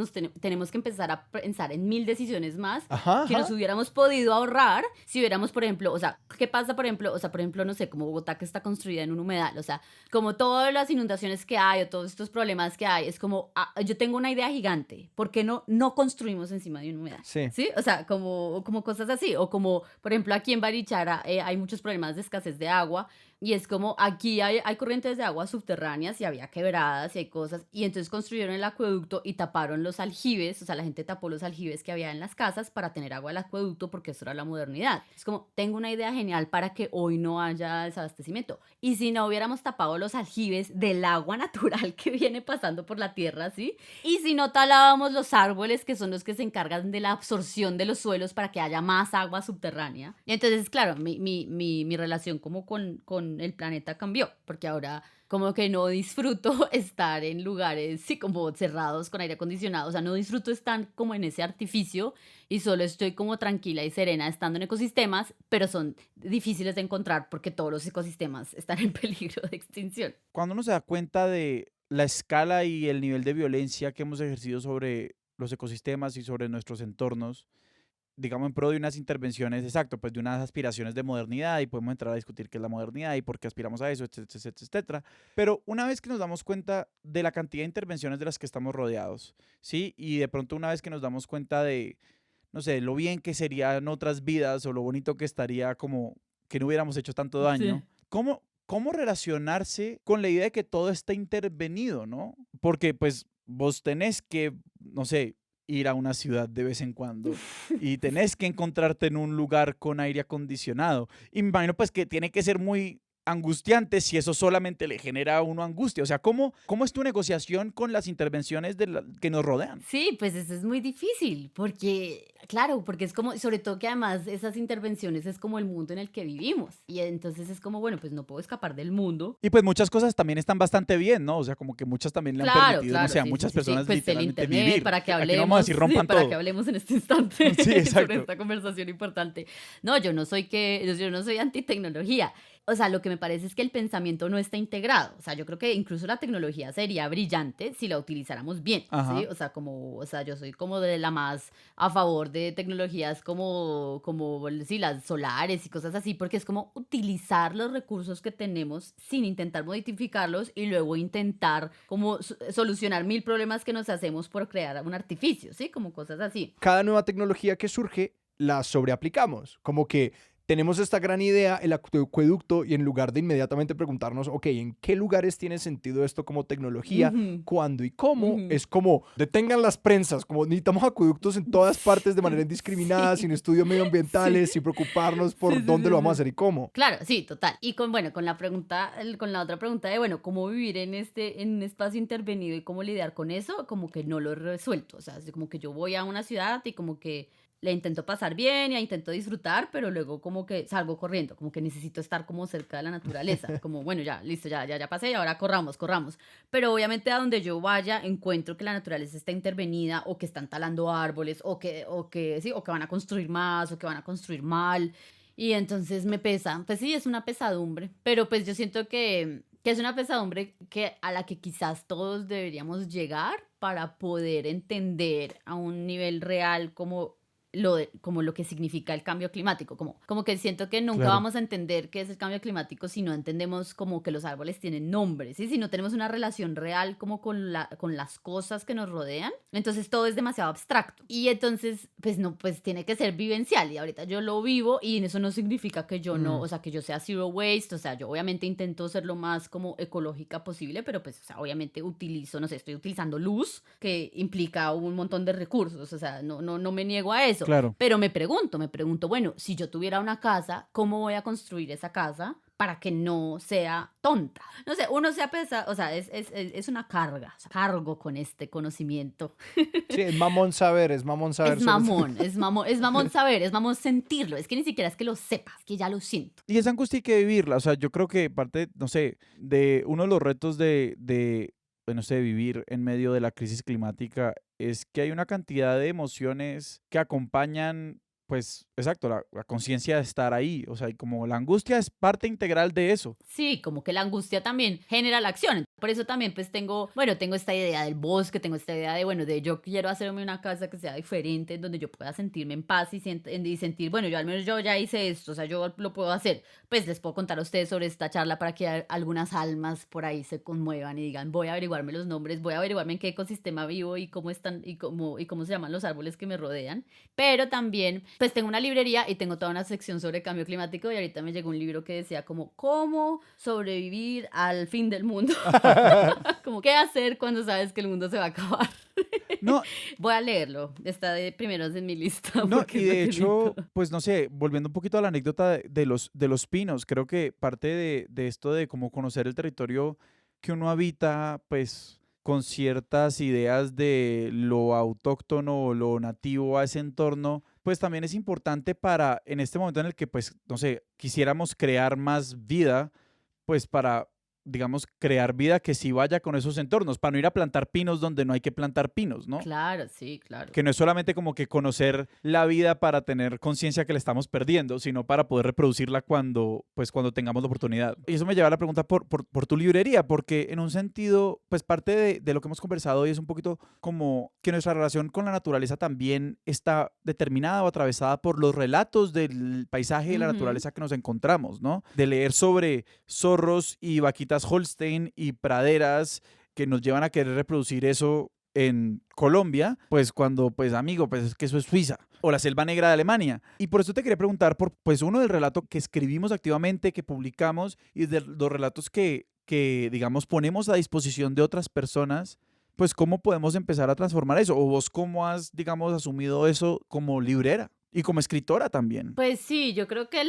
tenemos que empezar a pensar en 1000 decisiones más Ajá, que nos ajá. hubiéramos podido ahorrar si hubiéramos, por ejemplo, o sea, ¿qué pasa, por ejemplo? O sea, por ejemplo, no sé, como Bogotá que está construida en un humedal, o sea, como todas las inundaciones que hay o todos estos problemas que hay, es como, yo tengo una idea gigante, ¿por qué no construimos encima de un humedal? Sí. ¿Sí? O sea, como cosas así, o como, por ejemplo, aquí en Barichara hay muchos problemas de escasez de agua y es como aquí hay corrientes de agua subterráneas y había quebradas y hay cosas y entonces construyeron el acueducto y taparon los aljibes, o sea, la gente tapó los aljibes que había en las casas para tener agua al acueducto porque eso era la modernidad. Es como, tengo una idea genial para que hoy no haya desabastecimiento. Y si no hubiéramos tapado los aljibes del agua natural que viene pasando por la tierra, ¿sí? Y si no talábamos los árboles que son los que se encargan de la absorción de los suelos para que haya más agua subterránea. Y entonces, claro, mi relación como con el planeta cambió, porque ahora como que no disfruto estar en lugares, sí, como cerrados con aire acondicionado, o sea, no disfruto estar como en ese artificio y solo estoy como tranquila y serena estando en ecosistemas, pero son difíciles de encontrar porque todos los ecosistemas están en peligro de extinción. Cuando uno se da cuenta de la escala y el nivel de violencia que hemos ejercido sobre los ecosistemas y sobre nuestros entornos, digamos, en pro de unas intervenciones, exacto, pues de unas aspiraciones de modernidad y podemos entrar a discutir qué es la modernidad y por qué aspiramos a eso, etcétera, etcétera, etcétera. Pero una vez que nos damos cuenta de la cantidad de intervenciones de las que estamos rodeados, ¿sí? Y de pronto una vez que nos damos cuenta de, no sé, lo bien que serían otras vidas o lo bonito que estaría como que no hubiéramos hecho tanto Sí. daño, ¿cómo relacionarse con la idea de que todo está intervenido, ¿no? Porque pues vos tenés que, no sé, ir a una ciudad de vez en cuando y tenés que encontrarte en un lugar con aire acondicionado. Y me imagino pues que tiene que ser muy angustiante si eso solamente le genera a uno angustia. O sea, ¿cómo es tu negociación con las intervenciones que nos rodean? Sí, pues eso es muy difícil, porque, claro, porque es como, sobre todo que además esas intervenciones es como el mundo en el que vivimos. Y entonces es como, bueno, pues no puedo escapar del mundo. Y pues muchas cosas también están bastante bien, ¿no? O sea, como que muchas también le han Claro, permitido, no claro, sé, a sí, muchas sí, sí, sí. personas Pues el literalmente internet, vivir. para que Aquí hablemos, no vamos a decir rompan para todo. que hablemos en este instante Sí, sobre exacto. esta conversación importante. No, yo no soy antitecnología. O sea, lo que me parece es que el pensamiento no está integrado. O sea, yo creo que incluso la tecnología sería brillante si la utilizáramos bien, ¿sí? Ajá. O sea, yo soy como de la más a favor de tecnologías sí, las solares y cosas así, porque es como utilizar los recursos que tenemos sin intentar modificarlos y luego intentar como solucionar mil problemas que nos hacemos por crear un artificio, ¿sí? Como cosas así. Cada nueva tecnología que surge la sobreaplicamos. Como que tenemos esta gran idea, el acueducto, y en lugar de inmediatamente preguntarnos, ok, ¿en qué lugares tiene sentido esto como tecnología? Ujú, ¿Cuándo y cómo? ujú. Es como, detengan las prensas, como necesitamos acueductos en todas partes de manera indiscriminada, Sí, sin estudios medioambientales, sí, sin preocuparnos sí, por sí, dónde sí, lo vamos a sí. hacer y cómo. Claro, sí, total. Y bueno, con la pregunta, con la otra pregunta de, bueno, cómo vivir en un espacio intervenido y cómo lidiar con eso, como que no lo he resuelto. O sea, es como que yo voy a una ciudad y como que le intento pasar bien y la intento disfrutar, pero luego como que salgo corriendo, como que necesito estar como cerca de la naturaleza, como, bueno, ya, listo, ya pasé y ahora corramos. Pero obviamente a donde yo vaya encuentro que la naturaleza está intervenida o que están talando árboles sí, o que van a construir más o que van a construir mal. Y entonces me pesa, pues sí, es una pesadumbre, pero pues yo siento que es una pesadumbre a la que quizás todos deberíamos llegar para poder entender a un nivel real como lo que significa el cambio climático, como que siento que nunca Claro. vamos a entender qué es el cambio climático si no entendemos como que los árboles tienen nombres, ¿sí? Si no tenemos una relación real como con las cosas que nos rodean, entonces todo es demasiado abstracto y entonces pues no, pues tiene que ser vivencial y ahorita yo lo vivo y eso no significa que yo no, Mm. o sea, que yo sea zero waste, o sea, yo obviamente intento ser lo más como ecológica posible, pero pues, o sea, obviamente utilizo, no sé, estoy utilizando luz que implica un montón de recursos, o sea, no me niego a eso. Claro. Pero me pregunto, bueno, si yo tuviera una casa, ¿cómo voy a construir esa casa para que no sea tonta? No sé, uno se apesa, o sea, es una carga, o sea, cargo con este conocimiento. Sí, es mamón saber Es sobre... mamón, es mamón saber, es mamón sentirlo, es que ni siquiera es que lo sepas, que ya lo siento. Y esa angustia hay que vivirla. O sea, yo creo que parte, no sé, de uno de los retos pues, no sé, vivir en medio de la crisis climática es que hay una cantidad de emociones que acompañan, pues, exacto, la conciencia de estar ahí. O sea, y como la angustia es parte integral de eso. Sí, como que la angustia también genera la acción. Por eso también pues tengo esta idea del bosque, tengo esta idea de, bueno, de yo quiero hacerme una casa que sea diferente, donde yo pueda sentirme en paz y sentir, bueno, yo al menos yo ya hice esto, o sea, yo lo puedo hacer. Pues les puedo contar a ustedes sobre esta charla para que algunas almas por ahí se conmuevan y digan, voy a averiguarme los nombres, voy a averiguarme en qué ecosistema vivo y cómo están y cómo se llaman los árboles que me rodean. Pero también, pues tengo una librería y tengo toda una sección sobre cambio climático y ahorita me llegó un libro que decía como, ¿cómo sobrevivir al fin del mundo? Como, ¿qué hacer cuando sabes que el mundo se va a acabar? No, Voy a leerlo, está de primeros en mi lista. no, Porque y es lo de que hecho, necesito. pues no sé, volviendo un poquito a la anécdota de los pinos, creo que parte de esto de cómo conocer el territorio que uno habita, pues con ciertas ideas de lo autóctono o lo nativo a ese entorno, pues también es importante para, en este momento en el que, pues, no sé, quisiéramos crear más vida, pues para, digamos, crear vida que sí vaya con esos entornos, para no ir a plantar pinos donde no hay que plantar pinos, ¿no? Claro, sí, claro. Que no es solamente como que conocer la vida para tener conciencia que la estamos perdiendo, sino para poder reproducirla cuando tengamos la oportunidad. Y eso me lleva a la pregunta por tu librería, porque en un sentido, pues parte de lo que hemos conversado hoy es un poquito como que nuestra relación con la naturaleza también está determinada o atravesada por los relatos del paisaje y de la Ujú. naturaleza que nos encontramos, ¿no? De leer sobre zorros y vaquitas Holstein y praderas que nos llevan a querer reproducir eso en Colombia, pues cuando, pues amigo, pues es que eso es Suiza o la Selva Negra de Alemania. Y por eso te quería preguntar por, pues uno del relato que escribimos activamente, que publicamos y de los relatos que digamos, ponemos a disposición de otras personas pues cómo podemos empezar a transformar eso. O vos cómo has, digamos, asumido eso como librera y como escritora también. Pues sí, yo creo que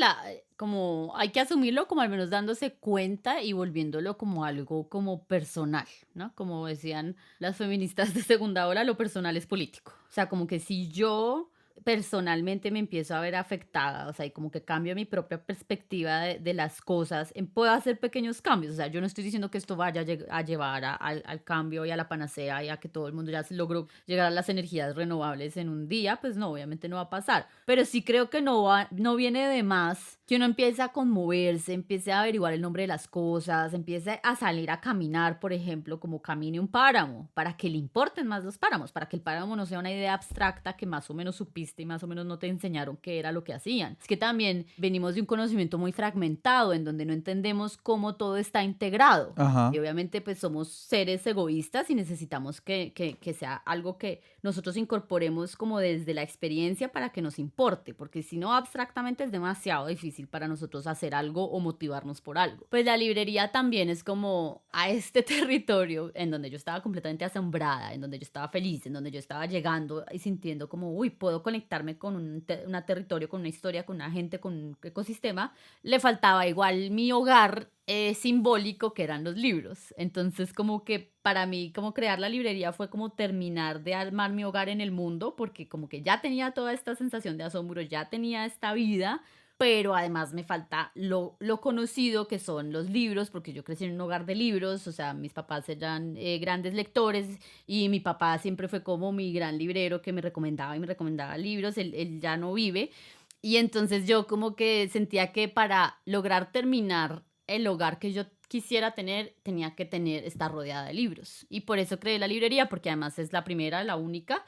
como hay que asumirlo como al menos dándose cuenta y volviéndolo como algo como personal, ¿no? Como decían las feministas de segunda ola, lo personal es político. O sea, como que si yo personalmente me empiezo a ver afectada, o sea, y como que cambio mi propia perspectiva de las cosas, puedo hacer pequeños cambios. O sea, yo no estoy diciendo que esto vaya a llevar al cambio y a la panacea y a que todo el mundo ya se logró llegar a las energías renovables en un día, pues no, obviamente no va a pasar. Pero sí creo que no viene de más que uno empiece a conmoverse, empiece a averiguar el nombre de las cosas, empiece a salir a caminar, por ejemplo, como camine un páramo, para que le importen más los páramos, para que el páramo no sea una idea abstracta que más o menos supiste y más o menos no te enseñaron qué era lo que hacían. Es que también venimos de un conocimiento muy fragmentado, en donde no entendemos cómo todo está integrado. Ajá. Y obviamente pues somos seres egoístas y necesitamos que sea algo que nosotros incorporemos como desde la experiencia para que nos importe, porque si no abstractamente es demasiado difícil para nosotros hacer algo o motivarnos por algo. Pues la librería también es como a este territorio en donde yo estaba completamente asombrada, en donde yo estaba feliz, en donde yo estaba llegando y sintiendo como, uy, puedo conectarme con un territorio, con una historia, con una gente, con un ecosistema. Le faltaba igual mi hogar simbólico, que eran los libros. Entonces como que para mí como crear la librería fue como terminar de armar mi hogar en el mundo, porque como que ya tenía toda esta sensación de asombro, ya tenía esta vida, pero además me falta lo conocido que son los libros, porque yo crecí en un hogar de libros. O sea, mis papás eran grandes lectores y mi papá siempre fue como mi gran librero que me recomendaba y me recomendaba libros. Él ya no vive, y entonces yo como que sentía que para lograr terminar el hogar que yo quisiera tener, tenía que estar rodeada de libros. Y por eso creé la librería, porque además es la primera, la única.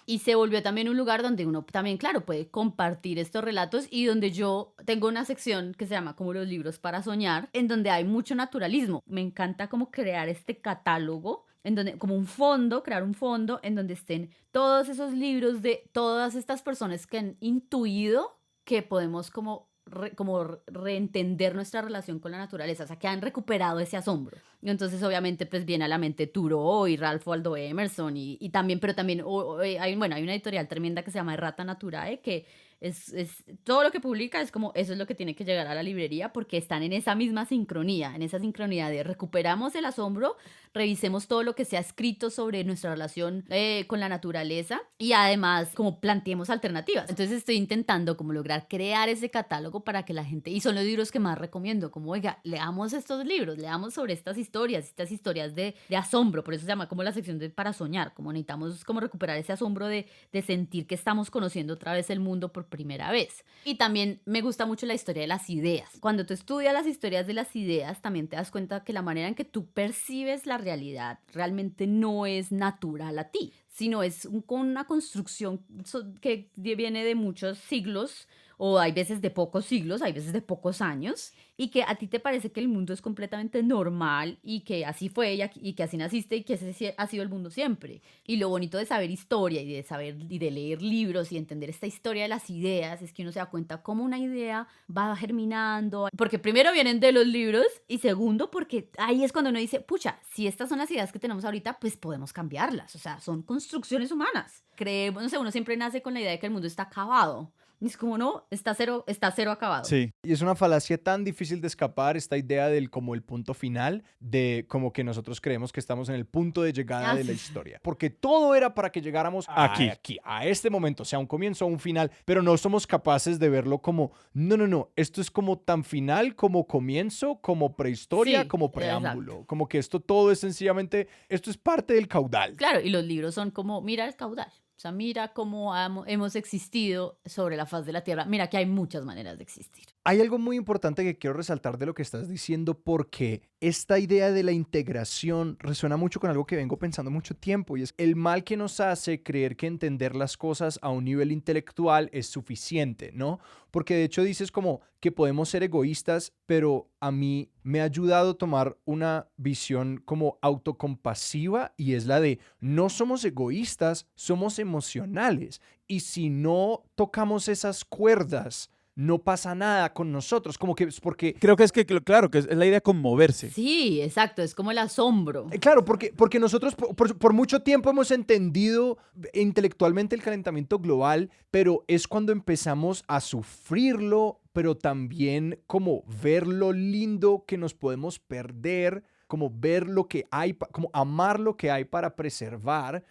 Y se volvió también un lugar donde uno también, claro, puede compartir estos relatos, y donde yo tengo una sección que se llama como los libros para soñar, en donde hay mucho naturalismo. Me encanta como crear este catálogo, en donde, como un fondo, crear un fondo en donde estén todos esos libros de todas estas personas que han intuido que podemos como reentender nuestra relación con la naturaleza, o sea, que han recuperado ese asombro. Y entonces obviamente pues viene a la mente Thoreau y Ralph Waldo Emerson y también, pero también hay una editorial tremenda que se llama Errata Naturae, que es todo lo que publica es como eso es lo que tiene que llegar a la librería, porque están en esa misma sincronía, en esa sincronía de recuperamos el asombro, revisemos todo lo que se ha escrito sobre nuestra relación con la naturaleza, y además como planteemos alternativas. Entonces estoy intentando como lograr crear ese catálogo para que la gente, y son los libros que más recomiendo, como oiga, leamos estos libros, leamos sobre estas historias de asombro. Por eso se llama como la sección de para soñar, como necesitamos como recuperar ese asombro de sentir que estamos conociendo otra vez el mundo por primera vez. Y también me gusta mucho la historia de las ideas. Cuando tú estudias las historias de las ideas, también te das cuenta que la manera en que tú percibes la realidad realmente no es natural a ti, sino es una construcción que viene de muchos siglos, o hay veces de pocos siglos, hay veces de pocos años, y que a ti te parece que el mundo es completamente normal y que así fue y que así naciste y que ese ha sido el mundo siempre. Y lo bonito de saber historia y de saber y de leer libros y entender esta historia de las ideas es que uno se da cuenta cómo una idea va germinando, porque primero vienen de los libros y segundo porque ahí es cuando uno dice, pucha, si estas son las ideas que tenemos ahorita, pues podemos cambiarlas. O sea, son construcciones humanas. Creemos, no sé, uno siempre nace con la idea de que el mundo está acabado. Y es como, no, está cero acabado. Sí. Y es una falacia tan difícil de escapar, esta idea del como el punto final, de como que nosotros creemos que estamos en el punto de llegada de la historia. Porque todo era para que llegáramos aquí, a este momento, sea un comienzo o un final, pero no somos capaces de verlo como, no, esto es como tan final como comienzo, como prehistoria, Sí, como preámbulo. exacto. Como que esto todo es sencillamente, esto es parte del caudal. Claro, y los libros son como, mira el caudal. O sea, mira cómo hemos existido sobre la faz de la Tierra. Mira que hay muchas maneras de existir. Hay algo muy importante que quiero resaltar de lo que estás diciendo, porque esta idea de la integración resuena mucho con algo que vengo pensando mucho tiempo, y es el mal que nos hace creer que entender las cosas a un nivel intelectual es suficiente, ¿no? Porque de hecho dices como que podemos ser egoístas, pero a mí me ha ayudado a tomar una visión como autocompasiva, y es la de no somos egoístas, somos emocionales. Y si no tocamos esas cuerdas no pasa nada con nosotros, como que es porque... Creo que claro, que es la idea de conmoverse. Sí, exacto, es como el asombro. Claro, porque nosotros por mucho tiempo hemos entendido intelectualmente el calentamiento global, pero es cuando empezamos a sufrirlo, pero también como ver lo lindo que nos podemos perder, como ver lo que hay, como amar lo que hay para preservar.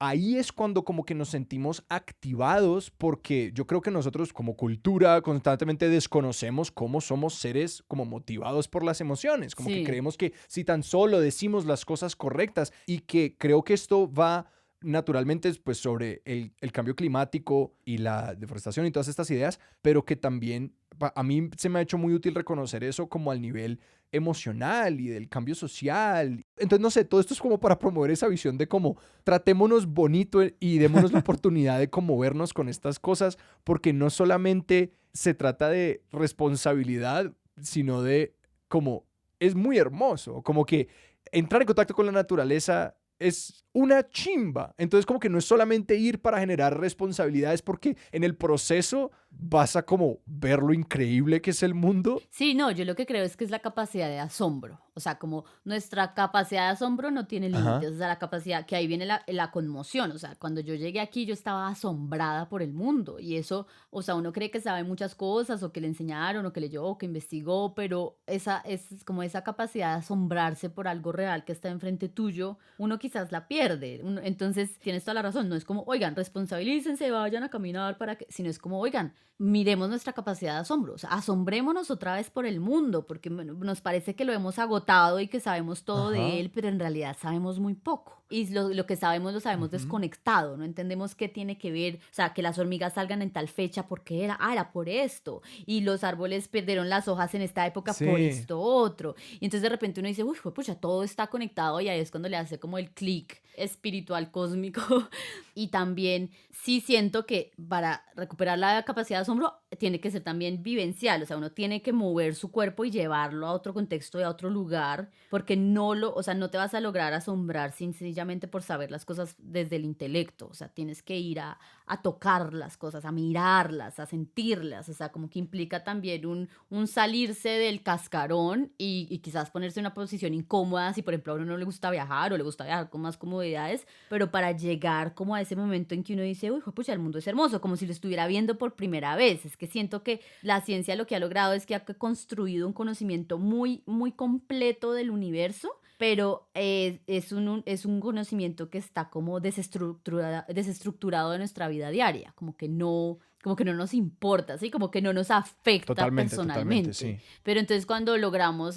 Ahí es cuando como que nos sentimos activados, porque yo creo que nosotros como cultura constantemente desconocemos cómo somos seres como motivados por las emociones, como que Sí. creemos que si tan solo decimos las cosas correctas, y que creo que esto va naturalmente pues sobre el cambio climático y la deforestación y todas estas ideas, pero que también a mí se me ha hecho muy útil reconocer eso como al nivel emocional y del cambio social. Entonces, no sé, todo esto es como para promover esa visión de cómo tratémonos bonito y démonos la oportunidad de conmovernos con estas cosas, porque no solamente se trata de responsabilidad, sino de como es muy hermoso, como que entrar en contacto con la naturaleza es una chimba. Entonces como que no es solamente ir para generar responsabilidades, porque en el proceso vas a como ver lo increíble que es el mundo. Sí, no, yo lo que creo es que es la capacidad de asombro. O sea, como nuestra capacidad de asombro no tiene Ajá. límites. O sea, la capacidad, que ahí viene la conmoción. O sea, cuando yo llegué aquí, yo estaba asombrada por el mundo. Y eso, o sea, uno cree que sabe muchas cosas, o que le enseñaron, o que leyó, o que investigó, pero esa es como esa capacidad de asombrarse por algo real que está enfrente tuyo, uno quizás la pierde. Entonces, tienes toda la razón. No es como, oigan, responsabilícense, vayan a caminar para que, sino es como, oigan, miremos nuestra capacidad de asombro, o sea, asombrémonos otra vez por el mundo, porque bueno, nos parece que lo hemos agotado y que sabemos todo de Ajá. él, pero en realidad sabemos muy poco. Y lo que sabemos lo sabemos Ujú. desconectado, no entendemos qué tiene que ver, o sea, que las hormigas salgan en tal fecha, porque era por esto, y los árboles perdieron las hojas en esta época por Sí, esto otro. Y entonces de repente uno dice, uy, pucha, todo está conectado y ahí es cuando le hace como el clic espiritual cósmico. Y también sí siento que para recuperar la capacidad de asombro tiene que ser también vivencial, o sea, uno tiene que mover su cuerpo y llevarlo a otro contexto y a otro lugar, porque o sea, no te vas a lograr asombrar sencillamente por saber las cosas desde el intelecto, o sea, tienes que ir a tocar las cosas, a mirarlas, a sentirlas, o sea, como que implica también un salirse del cascarón y quizás ponerse en una posición incómoda si, por ejemplo, a uno no le gusta viajar o le gusta viajar con más comodidades, pero para llegar como a ese momento en que uno dice, uy, pucha, el mundo es hermoso, como si lo estuviera viendo por primera vez. Es que siento que la ciencia lo que ha logrado es que ha construido un conocimiento muy, muy completo del universo, pero es un conocimiento que está como desestructurado de nuestra vida diaria, como que no nos importa, ¿sí? Como que no nos afecta totalmente, personalmente. sí. Pero entonces cuando logramos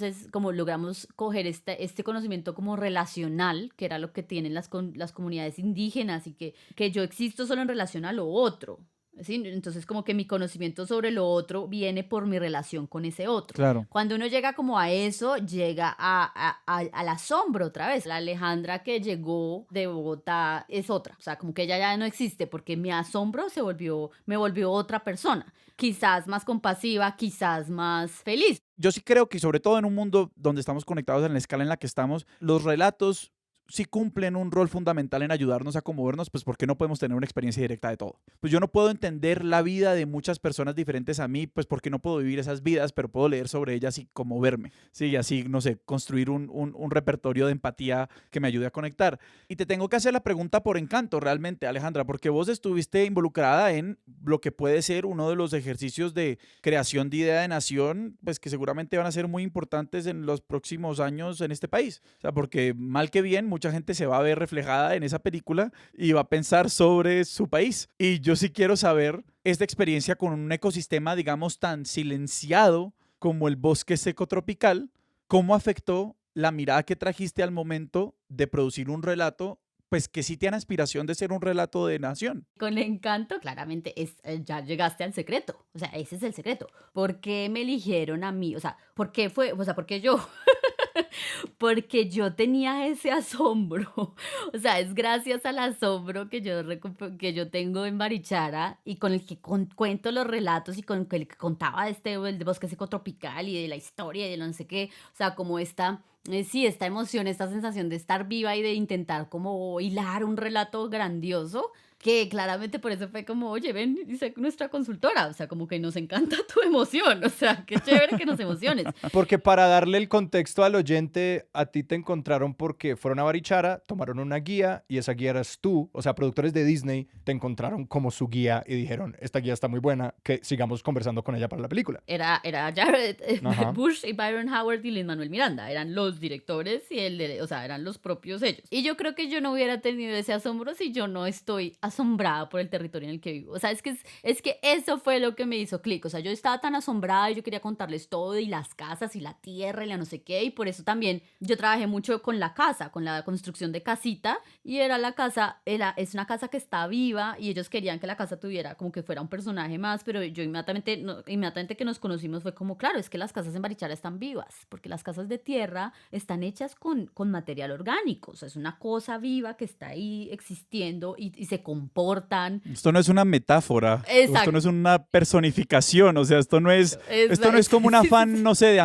coger este conocimiento como relacional, que era lo que tienen las comunidades indígenas, y que yo existo solo en relación a lo otro, ¿sí? Entonces como que mi conocimiento sobre lo otro viene por mi relación con ese otro. Claro. Cuando uno llega como a eso, llega al asombro otra vez. La Alejandra que llegó de Bogotá es otra. O sea, como que ella ya no existe porque mi asombro me volvió otra persona. Quizás más compasiva, quizás más feliz. Yo sí creo que sobre todo en un mundo donde estamos conectados en la escala en la que estamos, los relatos sí cumplen un rol fundamental en ayudarnos a conmovernos, pues porque no podemos tener una experiencia directa de todo. Pues yo no puedo entender la vida de muchas personas diferentes a mí, pues porque no puedo vivir esas vidas, pero puedo leer sobre ellas y conmoverme. Sí, y así, no sé, construir un repertorio de empatía que me ayude a conectar. Y te tengo que hacer la pregunta por encanto, realmente, Alejandra, porque vos estuviste involucrada en lo que puede ser uno de los ejercicios de creación de idea de nación, pues que seguramente van a ser muy importantes en los próximos años en este país. O sea, porque mal que bien, mucha gente se va a ver reflejada en esa película y va a pensar sobre su país. Y yo sí quiero saber esta experiencia con un ecosistema, digamos, tan silenciado como el bosque seco tropical, ¿cómo afectó la mirada que trajiste al momento de producir un relato, pues que sí tiene aspiración de ser un relato de nación? Con encanto, claramente, ya llegaste al secreto. O sea, ese es el secreto. ¿Por qué me eligieron a mí? O sea, ¿por qué yo? Porque yo tenía ese asombro. O sea, es gracias al asombro que yo tengo en Barichara, y con el que cuento los relatos, y con el que contaba el de bosque seco tropical y de la historia y de no sé qué. O sea, como sí, esta emoción, esta sensación de estar viva y de intentar como hilar un relato grandioso, que claramente por eso fue como, oye, ven y sé nuestra consultora, o sea, como que nos encanta tu emoción, o sea, qué chévere que nos emociones. Porque para darle el contexto al oyente, a ti te encontraron porque fueron a Barichara, tomaron una guía y esa guía eras tú. O sea, productores de Disney te encontraron como su guía y dijeron, esta guía está muy buena, que sigamos conversando con ella para la película. Era Jared Ajá. Bush y Byron Howard y Lin-Manuel Miranda, eran los directores y o sea, eran los propios ellos. Y yo creo que yo no hubiera tenido ese asombro si yo no estoy asombrada por el territorio en el que vivo. O sea, es que eso fue lo que me hizo clic. O sea, yo estaba tan asombrada y yo quería contarles todo y las casas y la tierra y la no sé qué. Y por eso también yo trabajé mucho con la casa, con la construcción de casita. Y era la casa, es una casa que está viva y ellos querían que la casa tuviera como que fuera un personaje más. Pero yo inmediatamente que nos conocimos fue como, claro, es que las casas en Barichara están vivas. Porque las casas de tierra están hechas con material orgánico. O sea, es una cosa viva que está ahí existiendo y se comportan. Esto no es una metáfora. Exacto. Esto no es una personificación. O sea, esto no es como un afán, no sé, de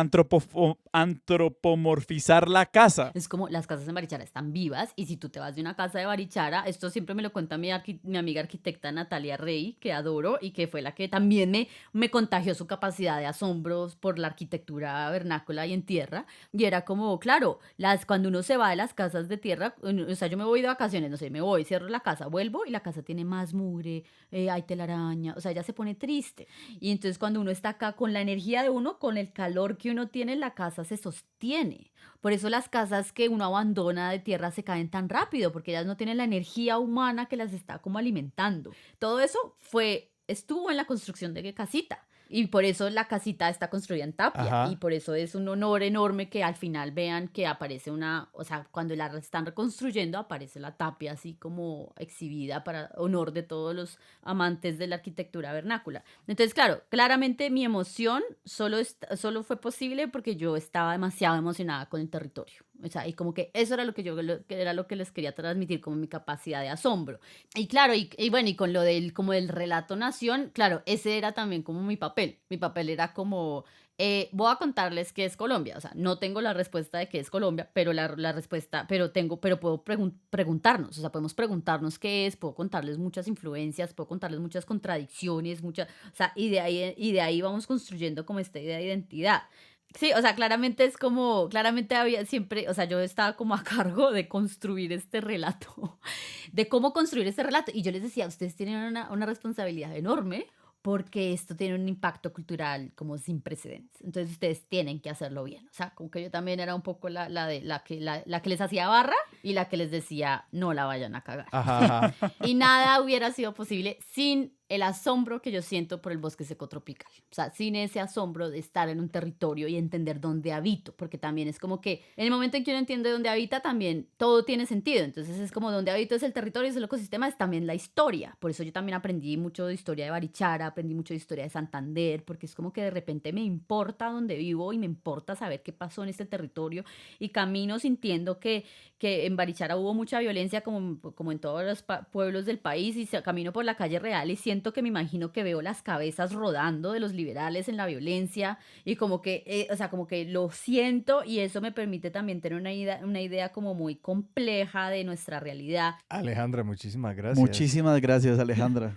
antropomorfizar la casa. Es como las casas en Barichara están vivas y si tú te vas de una casa de Barichara, esto siempre me lo cuenta mi amiga arquitecta Natalia Rey, que adoro y que fue la que también me contagió su capacidad de asombros por la arquitectura vernácula y en tierra. Y era como, claro, cuando uno se va de las casas de tierra, o sea, yo me voy de vacaciones, no sé, me voy, cierro la casa, vuelvo y la casa tiene más mugre, hay telaraña, o sea, ya se pone triste. Y entonces cuando uno está acá con la energía de uno, con el calor que uno tiene, la casa se sostiene. Por eso las casas que uno abandona de tierra se caen tan rápido, porque ellas no tienen la energía humana que las está como alimentando. Todo eso estuvo en la construcción de casita. Y por eso la casita está construida en tapia. Ajá. Y por eso es un honor enorme que al final vean que aparece o sea, cuando la están reconstruyendo aparece la tapia así como exhibida para honor de todos los amantes de la arquitectura vernácula. Entonces, claro, claramente mi emoción solo fue posible porque yo estaba demasiado emocionada con el territorio. O sea, y como que eso era que era lo que les quería transmitir, como mi capacidad de asombro. Y claro, y bueno, y con lo como del relato nación, claro, ese era también como mi papel. Mi papel era como, voy a contarles qué es Colombia. O sea, no tengo la respuesta de qué es Colombia, pero la respuesta, pero puedo preguntarnos. O sea, podemos preguntarnos qué es, puedo contarles muchas influencias, puedo contarles muchas contradicciones, o sea, y de ahí vamos construyendo como esta idea de identidad. Sí, o sea, claramente había siempre, o sea, yo estaba como a cargo de construir este relato, de cómo construir este relato. Y yo les decía, ustedes tienen una responsabilidad enorme porque esto tiene un impacto cultural como sin precedentes. Entonces ustedes tienen que hacerlo bien. O sea, como que yo también era un poco la que les hacía barra y la que les decía, no la vayan a cagar. Ajá, ajá. Y nada hubiera sido posible sin el asombro que yo siento por el bosque seco tropical. O sea, sin ese asombro de estar en un territorio y entender dónde habito, porque también es como que en el momento en que uno entiende dónde habita, también todo tiene sentido. Entonces es como dónde habito es el territorio, es el ecosistema, es también la historia. Por eso yo también aprendí mucho de historia de Barichara, aprendí mucho de historia de Santander, porque es como que de repente me importa dónde vivo y me importa saber qué pasó en este territorio y camino sintiendo que en Barichara hubo mucha violencia como en todos los pueblos del país y camino por la calle real y siento que me imagino que veo las cabezas rodando de los liberales en la violencia y como que, o sea, como que lo siento y eso me permite también tener una idea como muy compleja de nuestra realidad. Alejandra, muchísimas gracias. Muchísimas gracias, Alejandra.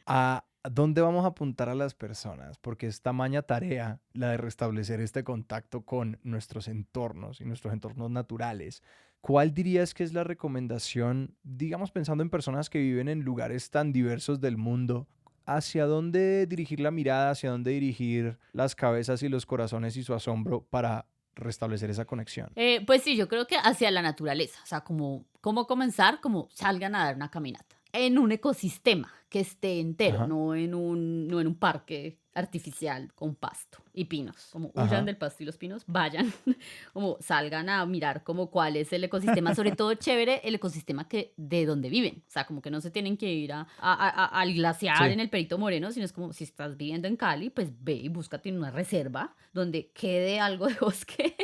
¿A dónde vamos a apuntar a las personas? Porque es tamaña tarea la de restablecer este contacto con nuestros entornos y nuestros entornos naturales. ¿Cuál dirías que es la recomendación, digamos pensando en personas que viven en lugares tan diversos del mundo? ¿Hacia dónde dirigir la mirada, hacia dónde dirigir las cabezas y los corazones y su asombro para restablecer esa conexión? Pues sí, yo creo que hacia la naturaleza, o sea, como comenzar, como salgan a dar una caminata en un ecosistema que esté entero, Ajá. no en un parque artificial con pasto y pinos. Como Ajá. huyan del pasto y los pinos, vayan, como salgan a mirar como cuál es el ecosistema, sobre todo chévere el ecosistema de donde viven. O sea, como que no se tienen que ir al glaciar Sí. en el Perito Moreno, sino es como si estás viviendo en Cali, pues ve y búscate una reserva donde quede algo de bosque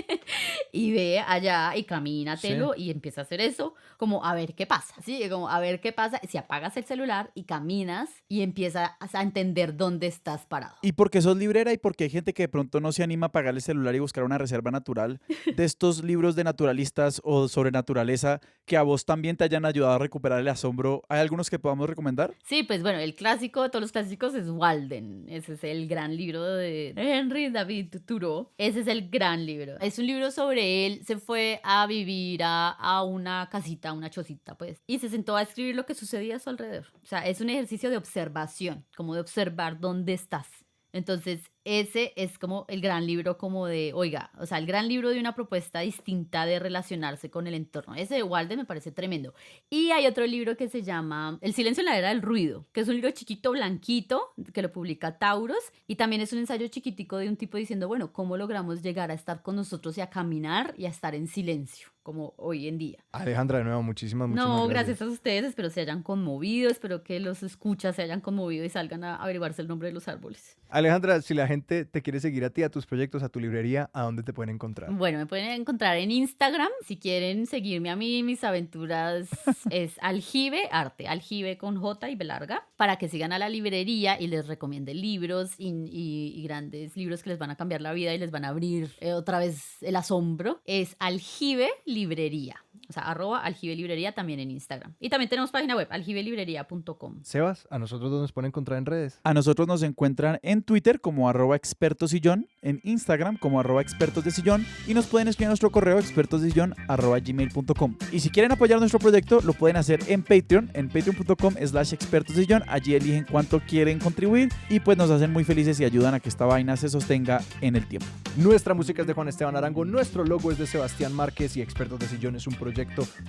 y ve allá y camínatelo y empieza a hacer eso, como a ver qué pasa, ¿sí? Como a ver qué pasa si apagas el celular y caminas y empiezas a entender dónde estás parado. Y porque sos librera y porque hay gente que de pronto no se anima a pagar el celular y buscar una reserva natural de estos libros de naturalistas o sobre naturaleza que a vos también te hayan ayudado a recuperar el asombro, ¿hay algunos que podamos recomendar? Sí, pues bueno, el clásico de todos los clásicos es Walden. Ese es el gran libro de Henry David Thoreau. Ese es el gran libro. Es un libro sobre él. Se fue a vivir a una casita, una chocita, pues. Y se sentó a escribir lo que sucedía a su alrededor. O sea, es un ejercicio de observación, como de observar dónde estás. Entonces, ese es como el gran libro como de, oiga, o sea, el gran libro de una propuesta distinta de relacionarse con el entorno. Ese de Walden me parece tremendo. Y hay otro libro que se llama El silencio en la era del ruido, que es un libro chiquito, blanquito, que lo publica Tauros, y también es un ensayo chiquitico de un tipo diciendo, bueno, ¿cómo logramos llegar a estar con nosotros y a caminar y a estar en silencio, como hoy en día? Alejandra, de nuevo, muchísimas No, gracias. gracias a ustedes, espero se hayan conmovido, espero que los escuchas se hayan conmovido y salgan a averiguarse el nombre de los árboles. Alejandra, si la gente te quiere seguir a ti, a tus proyectos, a tu librería, ¿a dónde te pueden encontrar? Bueno, me pueden encontrar en Instagram. Si quieren seguirme a mí, mis aventuras es Aljibe, arte, Aljibe con J y B larga, para que sigan a la librería y les recomiende libros y grandes libros que les van a cambiar la vida y les van a abrir otra vez el asombro. Es Aljibe Librería. O sea, @Aljibe Librería también en Instagram. Y también tenemos página web, aljibelibrería.com. Sebas, ¿a nosotros dónde nos pueden encontrar en redes? A nosotros nos encuentran en Twitter como @expertosillón, en Instagram como @expertosdesillón y nos pueden escribir a nuestro correo expertosdesillón@gmail.com. Y si quieren apoyar nuestro proyecto, lo pueden hacer en Patreon, en patreon.com/expertosdesillón. Allí eligen cuánto quieren contribuir y pues nos hacen muy felices y ayudan a que esta vaina se sostenga en el tiempo. Nuestra música es de Juan Esteban Arango, nuestro logo es de Sebastián Márquez y Expertos de Sillón es un proyecto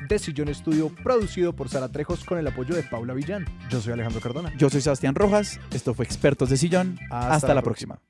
de Sillón Estudio producido por Sara Trejos con el apoyo de Paula Villán. Yo soy Alejandro Cardona. Yo soy Sebastián Rojas, esto fue Expertos de Sillón. Hasta la próxima.